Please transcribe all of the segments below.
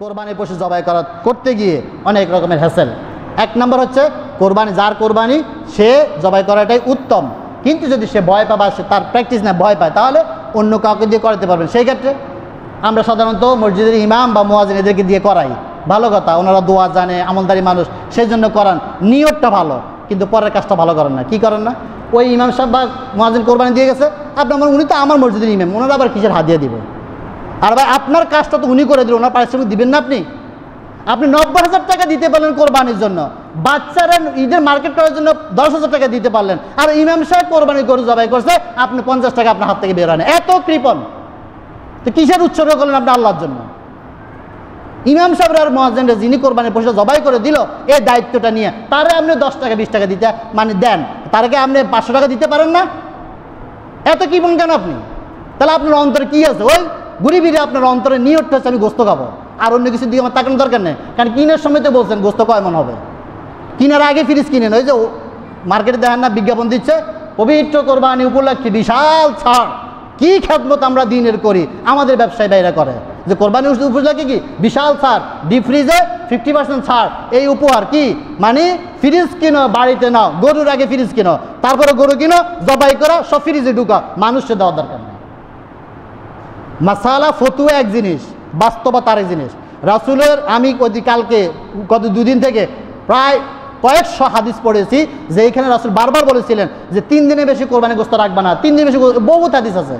কোরবানি পশু জবাই করতে গিয়ে অনেক রকমের হ্যাসেল। এক নম্বর হচ্ছে কোরবানি, যার কোরবানি সে জবাই করাটাই উত্তম, কিন্তু যদি সে ভয় পায় বা সে তার প্র্যাকটিস না ভয় পায়, তাহলে অন্য কাউকে দিয়ে করাতে পারবেন। সেই ক্ষেত্রে আমরা সাধারণত মসজিদের ইমাম বা মুয়াজ্জিন এদেরকে দিয়ে করাই, ভালো কথা, ওনারা দোয়া জানে, আমলদারি মানুষ, সেই জন্য করান, নিয়তটা ভালো, কিন্তু পরের কাজটা ভালো করেন না। কি করেন না? ওই ইমাম সাহেব বা মুয়াজ্জিন কোরবানি দিয়ে গেছে, আপনার উনি তো আমার মসজিদের ইমাম, ওনারা আবার কিসের হাদিয়া দিব? আর ভাই আপনার কাজটা তো উনি করে দিল, ওনার পারিশ্রমিক দিবেন না আপনি? আপনি 90,000 টাকা দিতে পারলেন কোরবানির জন্য, বাচ্চারা ঈদের মার্কেট করার জন্য 10,000 টাকা দিতে পারলেন, আর ইমাম সাহেব কোরবানি গরু জবাই করছে, আপনি 50 টাকা আপনার হাত থেকে বের হয় না। এত কৃপণ তো কিসের উৎসর্গ করলেন আপনি আল্লাহর জন্য? ইমাম সাহেব আর মুয়াজ্জিনরা যিনি কোরবানির পশু জবাই করে দিল, এই দায়িত্বটা নিয়ে তারে আপনি 10 টাকা 20 টাকা দিতে মানে দেন, তারকে আপনি 500 টাকা দিতে পারেন না? এত কৃপণ কেন আপনি? তাহলে আপনার অন্তরে কি আছে? ওই গরিবিরে আপনার অন্তরে নিয়তটা হচ্ছে আমি গোস্ত খাবো, আর অন্য কিছুর দিকে আমার তাকানোর দরকার নেই। কারণ কিনার সময় তো বলছেন গোস্ত কয় মন হবে, কিনার আগে ফ্রিজ কিনেন। ওই যে মার্কেটে দেখেন না বিজ্ঞাপন দিচ্ছে, পবিত্র কোরবানি উপলক্ষে বিশাল ছাড়। কি খেদমত আমরা দিনের করি, আমাদের ব্যবসায়ী ভাইরা করে যে কোরবানি উপলক্ষে কি বিশাল ছাড়, ডিপ ফ্রিজে 50% ছাড়, এই উপহার কি মানে ফ্রিজ কিনো, বাড়িতে নাও, গরুর আগে ফ্রিজ কিনো, তারপরে গরু কিনো, জবাই করা, সব ফ্রিজে ঢুকা, মানুষকে দেওয়ার দরকার নেই। মাসালা ফতুয়া এক জিনিস, বাস্তবতা আরেক জিনিস। রাসূলের আমি কালকে গত দুদিন থেকে প্রায় কয়েকশো হাদিস পড়েছি যে এইখানে রাসূল বারবার বলেছিলেন যে 3 দিনের বেশি কোরবানি গোস্ত রাখবে না, 3 দিনের বেশি, বহুত হাদিস আছে।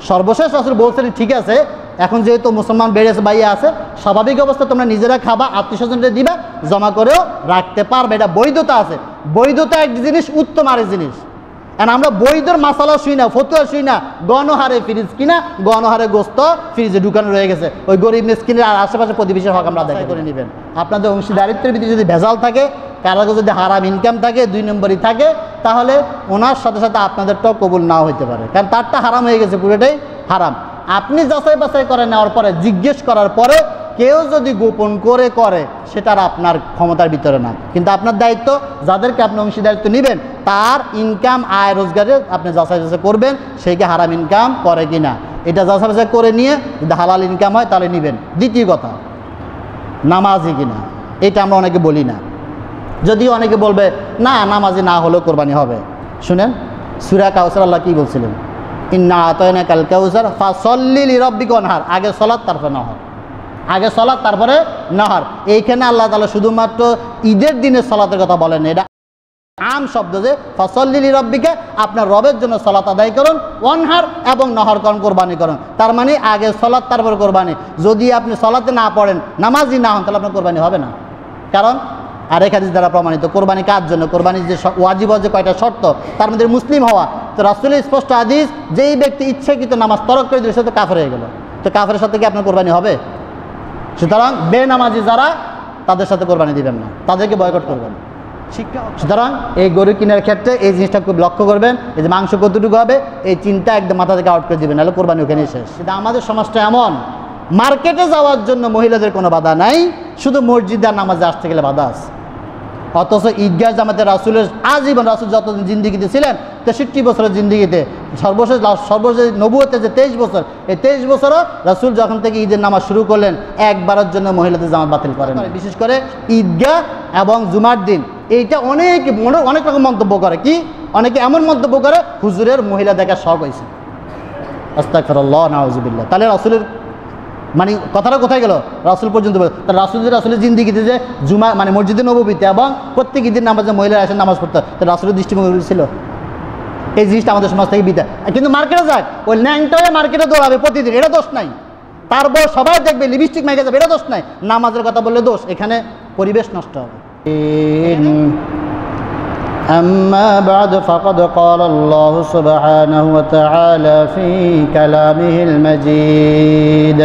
সর্বশেষ রাসূল বলছিলেন ঠিক আছে, এখন যেহেতু মুসলমান বেড়েছে, বাইরে আছে, স্বাভাবিক অবস্থা তোমরা নিজেরা খাবা, আত্মীয়স্বজনদের দিবা, জমা করেও রাখতে পারবে, এটা বৈধতা আছে। বৈধতা এক জিনিস, উত্তম আরেক জিনিস। আর আমরা বৈধর মাসালা শুই না, ফতুয়া শুই না, গণহারে ফ্রিজ কিনা, গণহারে গোস্ত ফ্রিজে ঢুকানো রয়ে গেছে, ওই গরিব মিসকিনের আর আশেপাশে প্রতিবেশীর হক আমরা আদায় করে নেবেন। আপনাদের অংশীদারিত্বের ভিতরে যদি ভেজাল থাকে, কারো যদি হারাম ইনকাম থাকে, 2 নম্বরই থাকে, তাহলে ওনার সাথে সাথে আপনাদেরটাও কবুল নাও হইতে পারে, কারণ তারটা হারাম হয়ে গেছে, পুরোটাই হারাম। আপনি যাচাই বাছাই করে নেওয়ার পরে, জিজ্ঞেস করার পরে কেউ যদি গোপন করে সেটার আপনার ক্ষমতার ভিতরে না, কিন্তু আপনার দায়িত্ব, যাদেরকে আপনি অংশীদারিত্ব নেবেন তার ইনকাম আয় রোজগারে আপনি যাচাই বাছাই করবেন, সেই কি হারাম ইনকাম করে কি না, এটা যাচাই বাছাই করে নিয়ে যদি হালাল ইনকাম হয় তাহলে নেবেন। দ্বিতীয় কথা, নামাজি কিনা, এটা আমরা অনেকে বলি না, যদিও অনেকে বলবে না নামাজি না হলেও কোরবানি হবে। শুনেন সূরা কাউসার আল্লাহ কি বলছিলেন, ইন্না আতাইনাকাল কাউসার ফাসল্লি লিরাব্বিকা ওয়ানহার, আগে সালাত তারপরে নহর, আগে সালাত তারপরে নহর। এইখানে আল্লাহ তাআলা শুধুমাত্র ঈদের দিনের সালাতের কথা বলেন, এটা আম শব্দ যে ফাসল্লি লিরাব্বিকা, আপনার রবের জন্য সালাত আদায় করুন, ওয়ানহার এবং নহর করুন, কোরবানি করুন। তার মানে আগে সালাত তারপরে কোরবানি। যদি আপনি সালাতে না পড়েন, নামাজি না হন, তাহলে আপনার কোরবানি হবে না। কারণ আরেক হাদিস দ্বারা প্রমাণিত, কোরবানি কার জন্য, কোরবানির যে ওয়াজিব যে কয়টা শর্ত, তার মধ্যে মুসলিম হওয়া। তো রাসূলের স্পষ্ট হাদিস, যেই ব্যক্তি ইচ্ছাকৃত নামাজ তরক করে দিল সে তো কাফের হয়ে গেল, তো কাফের সাথে কি আপনার কোরবানি হবে? সুতরাং বেনামাজি যারা, তাদের সাথে কোরবানি দিবেন না, তাদেরকে বয়কট করবেন। সুতরাং এই গরু কেনার ক্ষেত্রে এই জিনিসটা খুব লক্ষ্য করবেন, এই যে মাংস কতটুকু হবে এই চিন্তা একদম মাথা থেকে আউট করে দিবেন, নাহলে কোরবানি ওখানেই শেষ। কিন্তু আমাদের সমাজটা এমন, মার্কেটে যাওয়ার জন্য মহিলাদের কোনো বাধা নাই, শুধু মসজিদে আর নামাজে আসতে গেলে বাধা আছে। অথচ ঈদগাহ জামাতে রাসূলের আজীবন, রাসূল যতদিন জিন্দিগিতে ছিলেন 63 বছরের জিন্দিগিতে, সর্বশেষ নবুয়তে যে 23 বছর, এই 23 বছরও রাসূল যখন থেকে ঈদের নামাজ শুরু করলেন, একবারের জন্য মহিলাদের জামাত বাতিল করেন। বিশেষ করে ঈদগাহ এবং জুমার দিন, এইটা অনেক রকম মন্তব্য করে। কি অনেকে এমন মন্তব্য করে, হুজুরের মহিলা দেখার শখ হয়েছে, আস্তাগফিরুল্লাহ নাউযুবিল্লাহ। তাহলে রাসূলের মানে কথাটা কোথায় গেল? রাসূল পর্যন্ত। রাসূলের জিন্দিগিতে যে জুমা মানে মসজিদে নববীতে এবং প্রত্যেক ঈদের নামাজে মহিলারা এসে নামাজ পড়তে, তো রাসূলের দৃষ্টিভঙ্গি ছিল। এই জিনিসটা আমাদের সমাজ থেকে বিদায়। কিন্তু মার্কেটে যাক, ওই ন্যাংটা হয়ে মার্কেটে দৌড়াবে প্রতিদিন, এটা দোষ নাই। তারপর সবাই দেখবে লিপস্টিক মেখে যাবে, এটা দোষ নাই। নামাজের কথা বললে দোষ, এখানে পরিবেশ নষ্ট হবে। أما بعد فقد قال الله سبحانه وتعالى في كلامه المجيد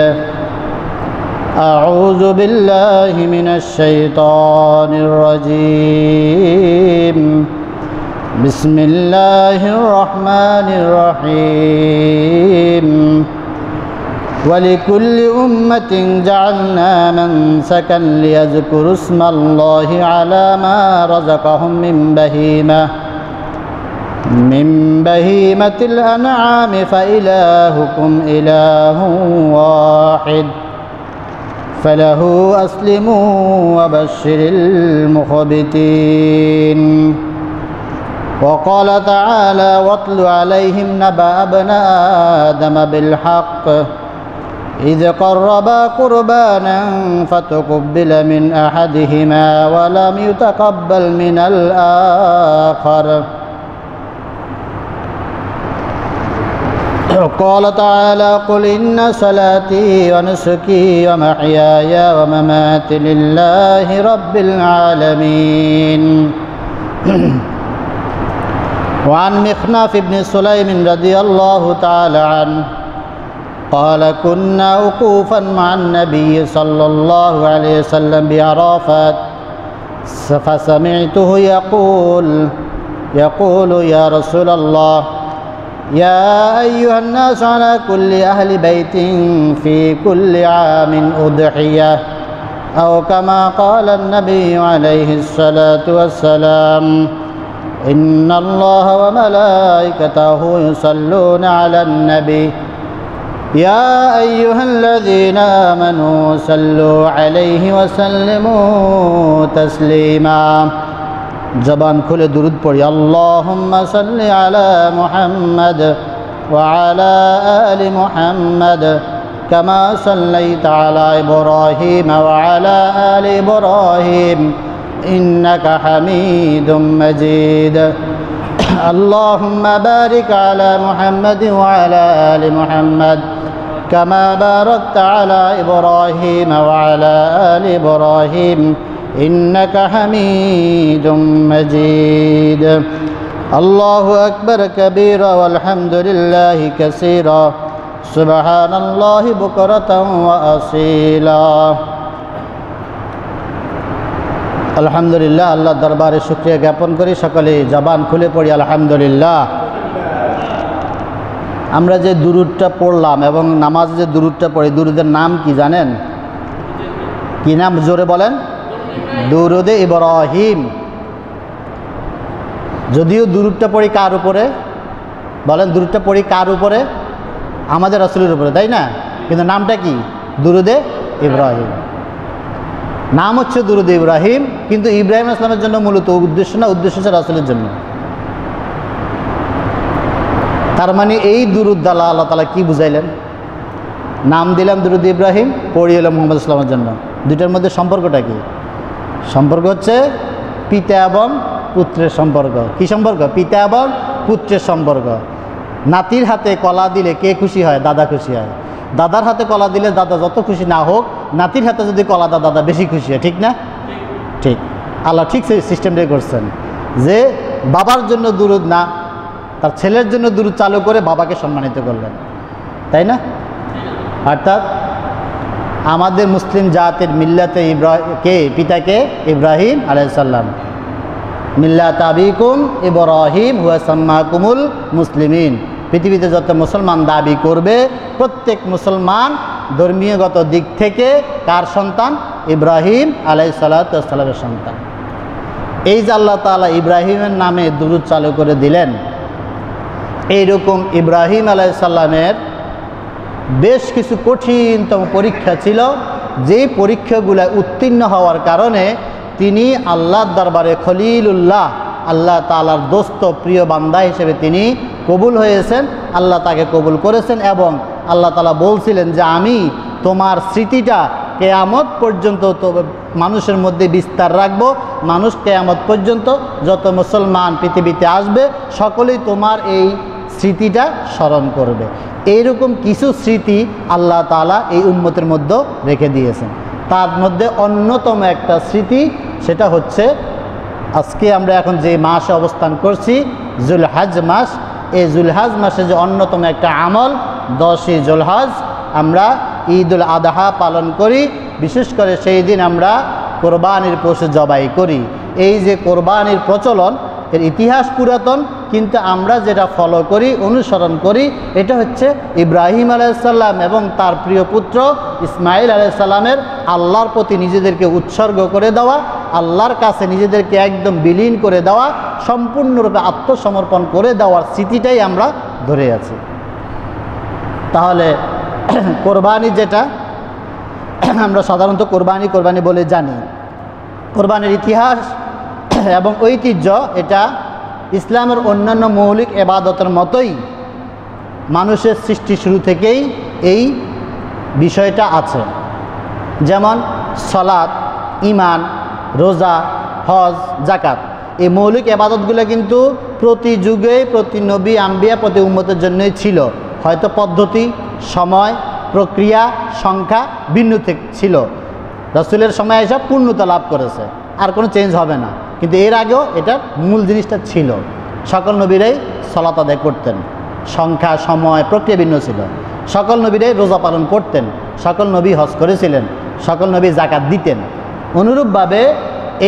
أعوذ بالله من الشيطان الرجيم بسم الله الرحمن الرحيم ولكل أمة جعلنا منسكا ليذكروا اسم الله على ما رزقهم من بهيمة الأنعام فإلهكم إله واحد فله أسلموا وبشر المخبتين. وقال تعالى واتل عليهم نبأ ابني آدم بالحق إذ قربا قربانا فتقبل من أحدهما ولم يتقبل من الآخر. قال تعالى قل إن صلاتي ونسكي ومحياي ومماتي لله رب العالمين. وعن مخنف بن سليم رضي الله تعالى عنه قال كنا وقوفا مع النبي صلى الله عليه وسلم بعرفات فسمعته يقول يا رسول الله يا أيها الناس على كل أهل بيت في كل عام أضحية أو كما قال النبي عليه الصلاة والسلام إن الله وملائكته يصلون على النبي يا أيها الذين آمنوا صلوا عليه وسلموا تسليما. জবান খুলে দুরূদ পড়ি আল্লাহুম্মা সাল্লি আলা মুহাম্মাদ ওয়া আলা আলি মুহাম্মাদ কামা সাল্লাইতা আলা ইব্রাহিম ওয়া আলা আলি ইব্রাহিম ইন্নাকা হামিদুম মাজিদ. আল্লাহুম্মা বারিক আলা মুহাম্মাদ ওয়া আলা আলি মুহাম্মাদ কামা বারাকতা আলা ইব্রাহিম ওয়া আলা আলি ইব্রাহিম إنك حميد مجيد. الله أكبر كبيرا والحمد لله كثيرا سبحان الله بكرة وأصيلا. আলহামদুলিল্লাহ, আল্লাহ দরবারে শুকরিয়া জ্ঞাপন করি। সকলে জবান খুলে পড়ি আলহামদুলিল্লাহ। আমরা যে দুরূদটা পড়লাম এবং নামাজে যে দুরূদটা পড়ি, দুরূদের নাম কি জানেন? কি নাম? জোরে বলেন। দুরুদে ইব্রাহিম। যদিও দুরূদটা পড়ি কার উপরে বলেন? দুরূদটা পড়ি কার উপরে? আমাদের রাসূলের উপরে, তাই না? কিন্তু নামটা কি? দুরুদে ইব্রাহিম। নাম হচ্ছে দুরুদে ইব্রাহিম, কিন্তু ইব্রাহিম ইসলামের জন্য মূলত উদ্দেশ্য না, উদ্দেশ্য হচ্ছে রাসূলের জন্য। তার মানে এই দুরুদ দ্বারা আল্লাহ তাআলা কি বুঝাইলেন? নাম দিলাম দুরুদ ইব্রাহিম, পড়ি এলাম মুহাম্মদ ইসলামের জন্য। দুইটার মধ্যে সম্পর্কটা কি? সম্পর্ক হচ্ছে পিতা এবং পুত্রের সম্পর্ক। কি সম্পর্ক? পিতা এবং পুত্রের সম্পর্ক। নাতির হাতে কলা দিলে কে খুশি হয়? দাদা খুশি হয়। দাদার হাতে কলা দিলে দাদা যত খুশি না হোক, নাতির হাতে যদি কলা দেয় দাদা বেশি খুশি হয়, ঠিক না? ঠিক। আল্লাহ ঠিক সেই সিস্টেমটাই করছেন যে বাবার জন্য দুরুদ না, তার ছেলের জন্য দুরুদ চালু করে বাবাকে সম্মানিত করলেন, তাই না? অর্থাৎ আমাদের মুসলিম জাতের মিল্লাতে কে? পিতাকে ইব্রাহিম আলাইহিস সালাম। মিল্লাত আবিকুম ইব্রাহিম হুয়া সাম্মাকুমুল মুসলিমিন। পৃথিবীতে যত মুসলমান দাবি করবে, প্রত্যেক মুসলমান ধর্মীয়গত দিক থেকে কার সন্তান? ইব্রাহিম আলাইহিস সালামের সন্তান। এই যে আল্লাহ তাআলা ইব্রাহিমের নামে দুরূদ চালু করে দিলেন, এইরকম ইব্রাহিম আলাইহিস সালামের বেশ কিছু কঠিনতম পরীক্ষা ছিল, যেই পরীক্ষাগুলো উত্তীর্ণ হওয়ার কারণে তিনি আল্লাহর দরবারে খলিলুল্লাহ, আল্লাহ তাআলার দোস্ত প্রিয় বান্দা হিসেবে তিনি কবুল হয়েছেন। আল্লাহ তাকে কবুল করেছেন এবং আল্লাহ তাআলা বলছিলেন যে আমি তোমার স্মৃতিটা কিয়ামত পর্যন্ত তো মানুষের মধ্যে বিস্তার রাখব। মানুষ কিয়ামত পর্যন্ত যত মুসলমান পৃথিবীতে আসবে সকলেই তোমার এই স্মৃতিটা স্মরণ করবে। এইরকম কিছু স্মৃতি আল্লাহ তাআলা এই উম্মতের মধ্যে রেখে দিয়েছেন। তার মধ্যে অন্যতম একটা স্মৃতি, সেটা হচ্ছে আজকে আমরা এখন যে মাসে অবস্থান করছি, জুলহাজ মাস। এই জুলহাজ মাসে যে অন্যতম একটা আমল 10ই জুলহাজ আমরা ঈদুল আদহা পালন করি। বিশেষ করে সেই দিন আমরা কোরবানির পশু জবাই করি। এই যে কোরবানির প্রচলন, এর ইতিহাস পুরাতন, কিন্তু আমরা যেটা ফলো করি, অনুসরণ করি, এটা হচ্ছে ইব্রাহিম আলাইহিস সালাম এবং তার প্রিয় পুত্র ইসমাইল আলাইহিস সালামের আল্লাহর প্রতি নিজেদেরকে উৎসর্গ করে দেওয়া, আল্লাহর কাছে নিজেদেরকে একদম বিলীন করে দেওয়া, সম্পূর্ণরূপে আত্মসমর্পণ করে দেওয়ার স্মৃতিটাই আমরা ধরে আছি। তাহলে কোরবানি যেটা, আমরা সাধারণত কোরবানি বলে জানি। কোরবানির ইতিহাস এবং ঐতিহ্য এটা ইসলামের অন্যান্য মৌলিক এবাদতের মতোই মানুষের সৃষ্টি শুরু থেকেই এই বিষয়টা আছে। যেমন সালাত, ঈমান, রোজা, হজ, যাকাত, এই মৌলিক এবাদতগুলো কিন্তু প্রতি যুগে প্রতি নবী আম্বিয়া প্রতি উম্মতের জন্যই ছিল। হয়তো পদ্ধতি, সময়, প্রক্রিয়া, সংখ্যা ভিন্ন ছিল। রাসূলের সময় এসব পূর্ণতা লাভ করেছে, আর কোনো চেঞ্জ হবে না। কিন্তু এর আগেও এটার মূল জিনিসটা ছিল। সকল নবীরাই সালাত আদায় করতেন, সংখ্যা, সময়, প্রক্রিয়া ভিন্ন ছিল। সকল নবীরাই রোজা পালন করতেন, সকল নবী হজ করেছিলেন, সকল নবী যাকাত দিতেন। অনুরূপভাবে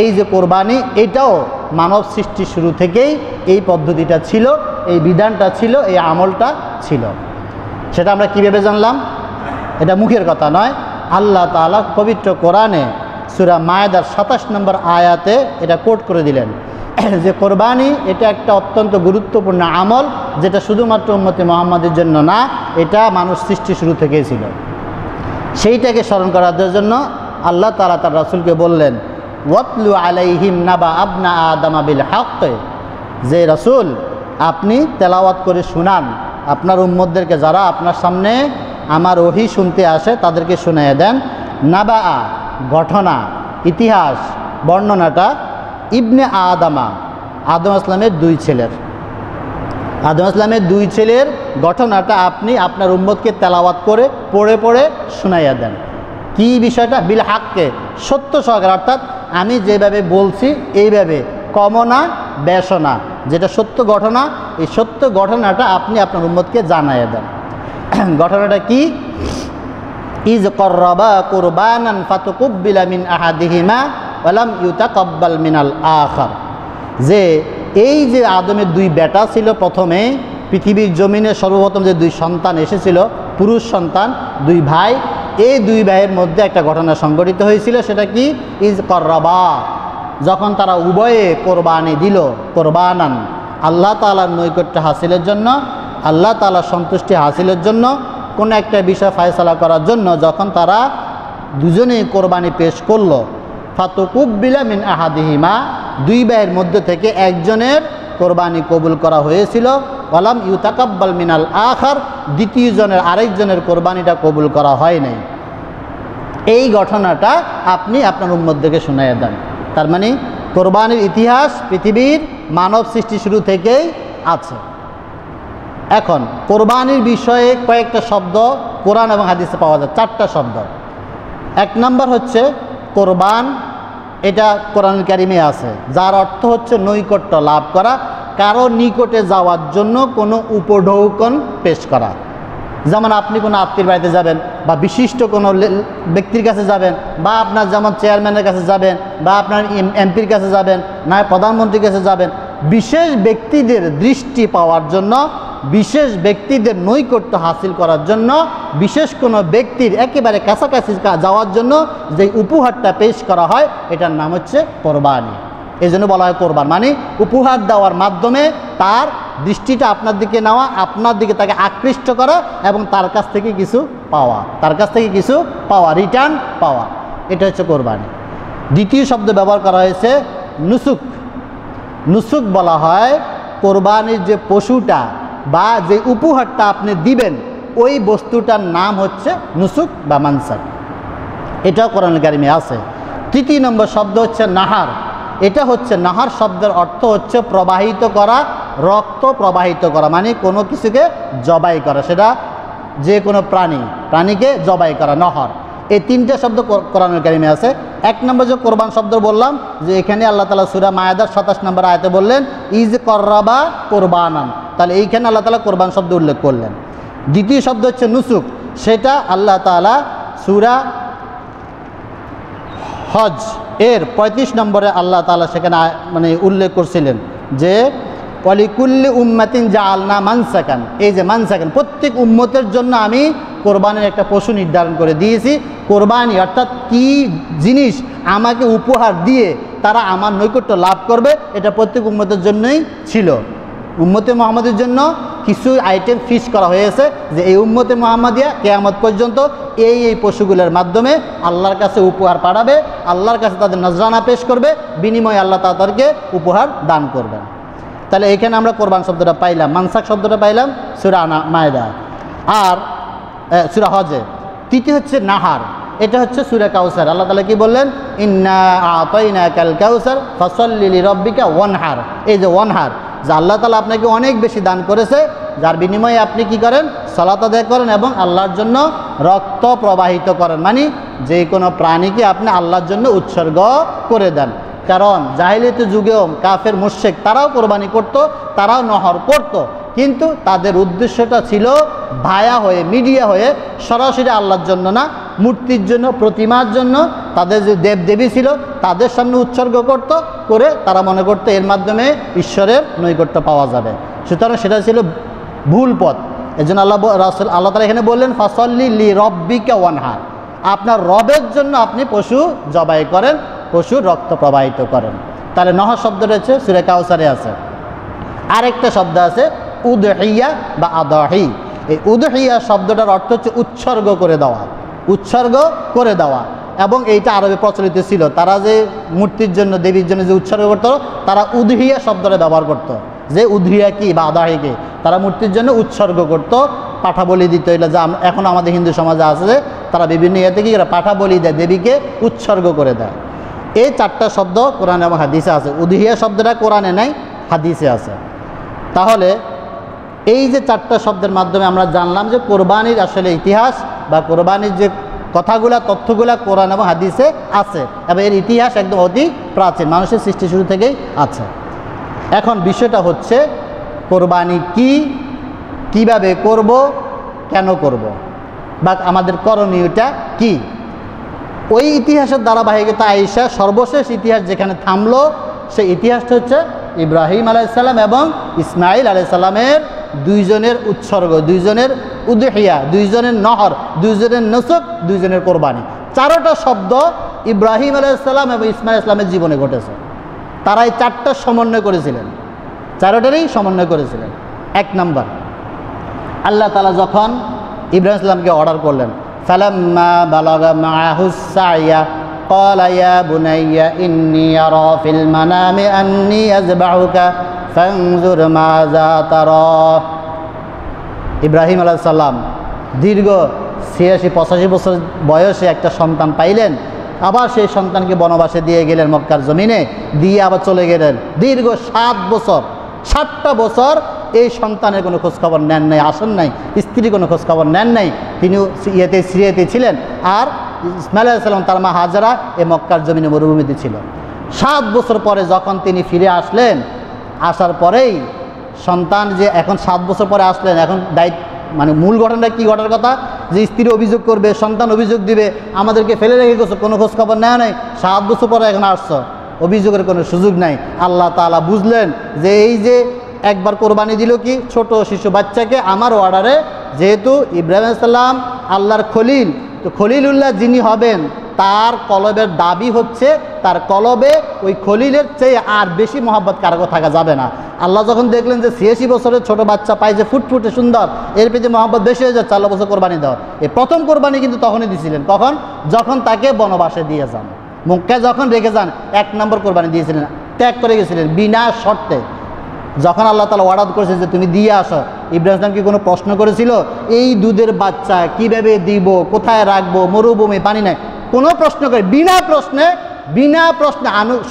এই যে কোরবানি, এটাও মানব সৃষ্টি শুরু থেকেই এই পদ্ধতিটা ছিল, এই বিধানটা ছিল, এই আমলটা ছিল। সেটা আমরা কীভাবে জানলাম? এটা মুখের কথা নয়, আল্লাহ তাআলা পবিত্র কোরআনে সূরা মায়েদার 27 নম্বর আয়াতে এটা কোট করে দিলেন যে কোরবানি এটা একটা অত্যন্ত গুরুত্বপূর্ণ আমল, যেটা শুধুমাত্র উম্মতে মুহাম্মাদের জন্য না, এটা মানুষ সৃষ্টি শুরু থেকেই ছিল। সেইটাকে স্মরণ করার জন্য আল্লাহ তাআলা তার রাসূলকে বললেন, ওয়াতলু আলাইহিম নাবা আবনা আদামা বিল হক, যে রাসূল আপনি তেলাওয়াত করে শুনান আপনার উম্মতদেরকে, যারা আপনার সামনে আমার ওহী শুনতে আসে তাদেরকে শুনিয়ে দেন। নাবা, ঘটনা, ইতিহাস, বর্ণনাটা ইবনে আদামা, আদম ইসলামের দুই ছেলের, আদম ইসলামের দুই ছেলের ঘটনাটা আপনি আপনার উম্মতকে তেলাওয়াত করে পড়ে পড়ে শুনাইয়া দেন। কি বিষয়টা? বিল হাক্কে, সত্য সহকারে, অর্থাৎ আমি যেভাবে বলছি এইভাবে, কমনা বেশনা, যেটা সত্য ঘটনা, এই সত্য ঘটনাটা আপনি আপনার উম্মতকে জানাইয়া দেন। ঘটনাটা কি? ইজ কররাবা কুরবানান ফাতুকুব্বিলা মিন আহাদিহিমা ওয়া লাম ইউতাকাব্বাল মিনাল আখার, যে এই যে আদমের দুই বেটা ছিল, প্রথমে পৃথিবীর জমিনে সর্বপ্রথম যে দুই সন্তান এসেছিল, পুরুষ সন্তান, দুই ভাই, এই দুই ভাইয়ের মধ্যে একটা ঘটনা সংঘটিত হয়েছিল। সেটা কি? ইজ কররাবা, যখন তারা উভয়ে কোরবানি দিল, কোরবানান, আল্লাহ তাআলার নৈকট্য হাসিলের জন্য, আল্লাহ তাআলার সন্তুষ্টি হাসিলের জন্য, কোনো একটা বিষয় ফায়সালা করার জন্য যখন তারা দুজনেই কোরবানি পেশ করলো, ফাতুকুব্বিলা মিন আহাদিহিমা, দুই ভাইয়ের মধ্যে থেকে একজনের কোরবানি কবুল করা হয়েছিল, ওয়ালাম ইউতাকাব্বাল মিনাল আখার, দ্বিতীয় জনের, আরেকজনের কোরবানিটা কবুল করা হয় নাই। এই ঘটনাটা আপনি আপনার উম্মতদেরকে শুনাইয়া দেন। তার মানে কোরবানির ইতিহাস পৃথিবীর মানব সৃষ্টি শুরু থেকেই আছে। এখন কোরবানির বিষয়ে কয়েকটা শব্দ কোরআন এবং হাদিসে পাওয়া যায়, 4টা শব্দ। এক নম্বর হচ্ছে কোরবান, এটা কোরআনুল কারীমে আছে, যার অর্থ হচ্ছে নৈকট্য লাভ করা, কারো নিকটে যাওয়ার জন্য কোনো উপঢৌকন পেশ করা। যেমন আপনি কোনো আত্মীয়ের বাড়িতে যাবেন, বা বিশিষ্ট কোনো ব্যক্তির কাছে যাবেন, বা আপনার যেমন চেয়ারম্যানের কাছে যাবেন, বা আপনার এমপির কাছে যাবেন, না প্রধানমন্ত্রীর কাছে যাবেন, বিশেষ ব্যক্তিদের দৃষ্টি পাওয়ার জন্য, বিশেষ ব্যক্তিদের নৈকট্য হাসিল করার জন্য, বিশেষ কোনো ব্যক্তির একেবারে কাছাকাছি যাওয়ার জন্য যে উপহারটা পেশ করা হয়, এটার নাম হচ্ছে কোরবানি। এই জন্য বলা হয় কোরবান, মানে উপহার দেওয়ার মাধ্যমে তার দৃষ্টিটা আপনার দিকে নেওয়া, আপনার দিকে তাকে আকৃষ্ট করা এবং তার কাছ থেকে কিছু পাওয়া, তার কাছ থেকে কিছু পাওয়া, রিটার্ন পাওয়া, এটা হচ্ছে কোরবানি। দ্বিতীয় শব্দ ব্যবহার করা হয়েছে নুসুক। নুসুক বলা হয় কোরবানির যে পশুটা বা যে উপহারটা আপনি দিবেন, ওই বস্তুটার নাম হচ্ছে নুসুক বা মানসাক, এটাও কোরআনুল কারীমে আছে। তৃতীয় নম্বর শব্দ হচ্ছে নাহার। এটা হচ্ছে নাহার শব্দের অর্থ হচ্ছে প্রবাহিত করা, রক্ত প্রবাহিত করা, মানে কোনো কিছুকে জবাই করা, সেটা যে কোনো প্রাণীকে জবাই করা, নহর। এই 3টে শব্দ কোরআনুল কারীমে আছে। এক নম্বর যে কোরবান শব্দ বললাম, যে এখানে আল্লাহ তাআলা সূরা মায়েদার 27 নম্বর আয়াতে বললেন ইজ কররাবা কোরবানান, তাহলে এইখানে আল্লাহ তাআলা কোরবান শব্দ উল্লেখ করলেন। দ্বিতীয় শব্দ হচ্ছে নুসুক, সেটা আল্লাহ তাআলা সূরা হজ এর 35 নম্বরে আল্লাহ তাআলা সেখানে মানে উল্লেখ করছিলেন যে ওয়ালিকুল্লি উম্মাতিন জাআলনা মানসাকান, এই যে মানসাকান, প্রত্যেক উম্মতের জন্য আমি কোরবানির একটা পশু নির্ধারণ করে দিয়েছি। কোরবানি অর্থাৎ কি জিনিস আমাকে উপহার দিয়ে তারা আমার নৈকট্য লাভ করবে, এটা প্রত্যেক উম্মতের জন্যই ছিল। উম্মতে মুহাম্মাদের জন্য কিছু আইটেম ফিক্স করা হয়েছে যে এই উম্মতে মুহাম্মাদিয়া কিয়ামত পর্যন্ত এই পশুগুলোর মাধ্যমে আল্লাহর কাছে উপহার পাঠাবে, আল্লাহর কাছে তাদের নজরানা পেশ করবে, বিনিময়ে আল্লাহ তাদেরকে উপহার দান করবেন। তাহলে এখানে আমরা কোরবান শব্দটা পাইলাম, মানসাক শব্দটা পাইলাম সূরা মায়েদা আর সূরা হজে। তৃতীয় হচ্ছে নাহার, এটা হচ্ছে সূরা কাউসার। আল্লাহ তাআলা কি বললেন? ইন্না আতাইনাকাল কাউসার ফাসাল্লি লিরাব্বিকা ওয়ানহার। এই যে ওয়ানহার, যে আল্লাহ তাআলা আপনাকে অনেক বেশি দান করেছে, যার বিনিময়ে আপনি কি করেন? সালাত আদায় করেন এবং আল্লাহর জন্য রক্ত প্রবাহিত করেন, মানে যে কোনো প্রাণীকে আপনি আল্লাহর জন্য উৎসর্গ করে দেন। কারণ জাহিলিয়াতের যুগেও কাফের মুশরিক তারাও কোরবানি করত, তারাও নহর করত, কিন্তু তাদের উদ্দেশ্যটা ছিল ভায়া হয়ে, মিডিয়া হয়ে, সরাসরি আল্লাহর জন্য না, মূর্তির জন্য, প্রতিমার জন্য। তাদের যে দেবদেবী ছিল তাদের সামনে উৎসর্গ করত, করে তারা মনে করতো এর মাধ্যমে ঈশ্বরের নৈকট্য পাওয়া যাবে। সুতরাং সেটা ছিল ভুল পথ। এই জন্য আল্লাহ তাআলা এখানে বললেন ফাসাল্লি লিরাব্বিকা ওয়ানহার, আপনার রবের জন্য আপনি পশু জবাই করেন, পশুর রক্ত প্রবাহিত করেন। তাহলে নহর শব্দ রয়েছে সূরা কাউসারে আছে। আরেকটা শব্দ আছে উদহিয়া বা আদাহি। এই উদহিয়া শব্দটার অর্থ হচ্ছে উৎসর্গ করে দেওয়া, উৎসর্গ করে দেওয়া। এবং এইটা আরবে প্রচলিত ছিল, তারা যে মূর্তির জন্য, দেবীর জন্য যে উৎসর্গ করতো, তারা উদহিয়া শব্দটা ব্যবহার করতো। যে উদহিয়া কি বা আদাহিকে তারা মূর্তির জন্য উৎসর্গ করতো, পাঠা বলি দিত। এটা যা এখন আমাদের হিন্দু সমাজে আছে যে তারা বিভিন্ন ইয়েতে কি পাঠা বলি দেয়, দেবীকে উৎসর্গ করে দেয়। এই চারটা শব্দ কোরআন এবং হাদিসে আছে। উদহিয়া শব্দটা কোরআনে নাই, হাদিসে আছে। তাহলে এই যে চারটা শব্দের মাধ্যমে আমরা জানলাম যে কোরবানির আসলে ইতিহাস বা কোরবানির যে কথাগুলা, তথ্যগুলা কোরআন এবং হাদিসে আছে এবং এর ইতিহাস একদম অতি প্রাচীন, মানুষের সৃষ্টি শুরু থেকেই আছে। এখন বিষয়টা হচ্ছে কোরবানি কি, কিভাবে করব, কেন করব, বা আমাদের করণীয়টা কি। ওই ইতিহাসের ধারাবাহিকতা আয়েশা সর্বশেষ ইতিহাস যেখানে থামলো, সেই ইতিহাসটা হচ্ছে ইব্রাহিম আলাইহিস সালাম এবং ইসমাইল আলাইহিস সালামের দুইজনের উৎসর্গ, দুইজনের উদহিয়া, দুইজনের নহর, দুইজনের নসক, দুইজনের কোরবানি। চারটা শব্দ ইব্রাহিম আলাইহিস সালাম এবং ইসমাইল আলাইহিস সালামের জীবনে ঘটেছে। তারা এই চারটার সমন্বয় করেছিলেন, চারটারই সমন্বয় করেছিলেন। এক নাম্বার, আল্লাহ তাআলা যখন ইব্রাহিম আলাইহিস সালামকে অর্ডার করলেন, ফালাম্মা বালাগা মাআহুস সাইয়া ক্বালা ইয়া বুনাইয়া ইন্নী আরা ফিল মানামি আন্নী আযবাহুকা ফানজুর মাযা তারা। ইব্রাহিম আলাইহিস সালাম দীর্ঘ ৮৬-৮৫ বছর বয়সে একটা সন্তান পাইলেন, আবার সেই সন্তানকে বনবাসে দিয়ে গেলেন মক্কার জমিনে, দিয়ে আবার চলে গেলেন। দীর্ঘ ৭ বছর, ৭টা বছর এই সন্তানের কোনো খোঁজখবর নেন নাই, আসেন নাই, স্ত্রীর কোনো খোঁজখবর নেন নাই। তিনি সিরিয়াতে ছিলেন, আর ইসমাইল আলাইহিস সালাম তার মা হাজরা এই মক্কার জমিনে মরুভূমিতে ছিল। ৭ বছর পরে যখন তিনি ফিরে আসলেন, আসার পরেই সন্তান যে এখন ৭ বছর পরে আসলেন, এখন দায়িত্ব মানে মূল ঘটনাটা কী ঘটার কথা, যে স্ত্রী অভিযোগ করবে, সন্তান অভিযোগ দিবে, আমাদেরকে ফেলে রেখে গেছো, কোনো খোঁজখবর নেওয়া নেই, ৭ বছর পরে এখন আসছো, অভিযোগের কোনো সুযোগ নাই। আল্লাহ তাআলা বুঝলেন যে এই যে একবার কোরবানি দিল কি ছোট শিশু বাচ্চাকে আমার অর্ডারে, যেহেতু ইব্রাহিম আলাইহিস সালাম আল্লাহর খলিল, তো খলিলুল্লাহ যিনি হবেন তার কলবের দাবি হচ্ছে তার কলবে ওই খলিলের চেয়ে আর বেশি মহব্বত কারো থাকা যাবে না। আল্লাহ যখন দেখলেন যে ৮৬ বছরের ছোট বাচ্চা পাই যে ফুটফুটে সুন্দর, এর পেতে মহব্বত বেশি হয়ে যাচ্ছে, আল্লাহ বছর কোরবানি দেওয়া। এই প্রথম কোরবানি কিন্তু তখনই দিয়েছিলেন, কখন? যখন তাকে বনবাসে দিয়ে যান, মক্কায় যখন রেখে যান, ১ নম্বর কোরবানি দিয়েছিলেন, ত্যাগ করে গেছিলেন বিনা শর্তে। যখন আল্লাহ তাআলা ওয়াদা করেছে যে তুমি দিয়ে আসো, ইব্রাহিম আলাইহিস সালাম কি কোনো প্রশ্ন করেছিল? এই দুধের বাচ্চা কিভাবে দিব, কোথায় রাখবো, মরুভূমি পানি নাই, কোনো প্রশ্ন করে বিনা প্রশ্নে